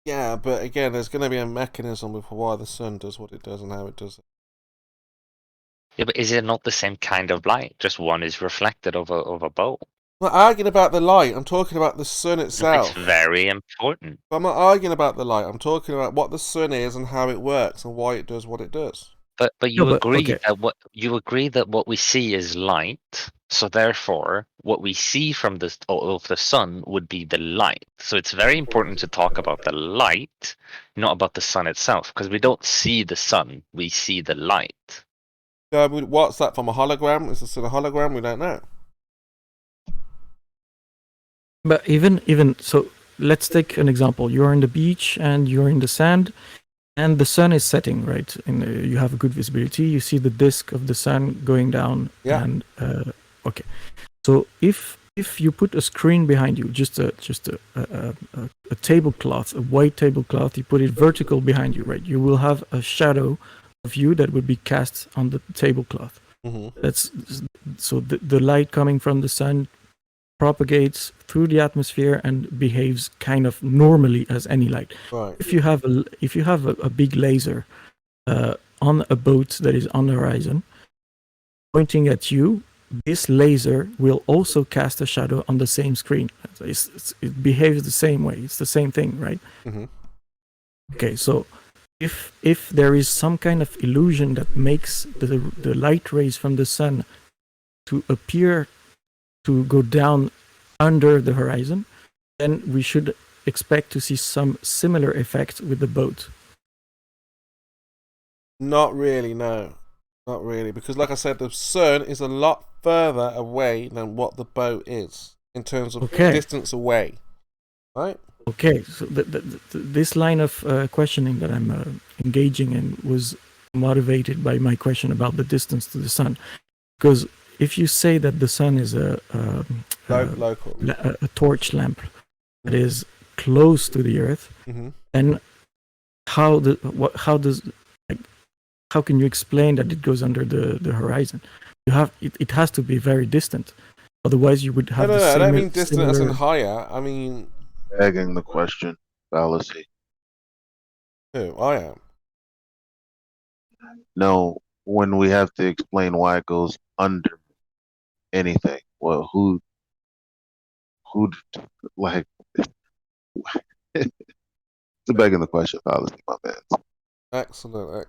Yeah, but again, there's going to be a mechanism with why the sun does what it does and how it does it. Yeah, but is it not the same kind of light? Just one is reflected of a boat. I'm not arguing about the light. I'm talking about the sun itself. It's very important. But I'm not arguing about the light. I'm talking about what the sun is and how it works and why it does what it does. But you agree that what we see is light. So therefore, what we see from of the sun would be the light. So it's very important to talk about the light, not about the sun itself, because we don't see the sun. We see the light. What's that from, a hologram? Is the sun a hologram? We don't know. But even so, let's take an example. You're on the beach and you're in the sand, and the sun is setting, right? And you have a good visibility. You see the disk of the sun going down. Yeah. And okay, so if you put a screen behind you, just a tablecloth, a white tablecloth, you put it vertical behind you, right? You will have a shadow of you that would be cast on the tablecloth. Mm-hmm. That's so the light coming from the sun propagates through the atmosphere and behaves kind of normally as any light. Right. If you have a big laser on a boat that is on the horizon, pointing at you, this laser will also cast a shadow on the same screen. It behaves the same way. It's the same thing, right? Mm-hmm. Okay, so if there is some kind of illusion that makes the light rays from the sun to appear to go down under the horizon, then we should expect to see some similar effect with the boat. Not really, no. Not really, because like I said, the sun is a lot further away than what the boat is in terms of distance away, right? Okay, so this line of questioning that I'm engaging in was motivated by my question about the distance to the sun, because if you say that the sun is a torch lamp that is close to the Earth, then how can you explain that it goes under the horizon? It has to be very distant, otherwise you would have the same. I don't mean distant as in higher. I mean begging the question fallacy. Who I am? No, when we have to explain why it goes under anything. Well, who like it's begging the question fallacy, my man. Excellent.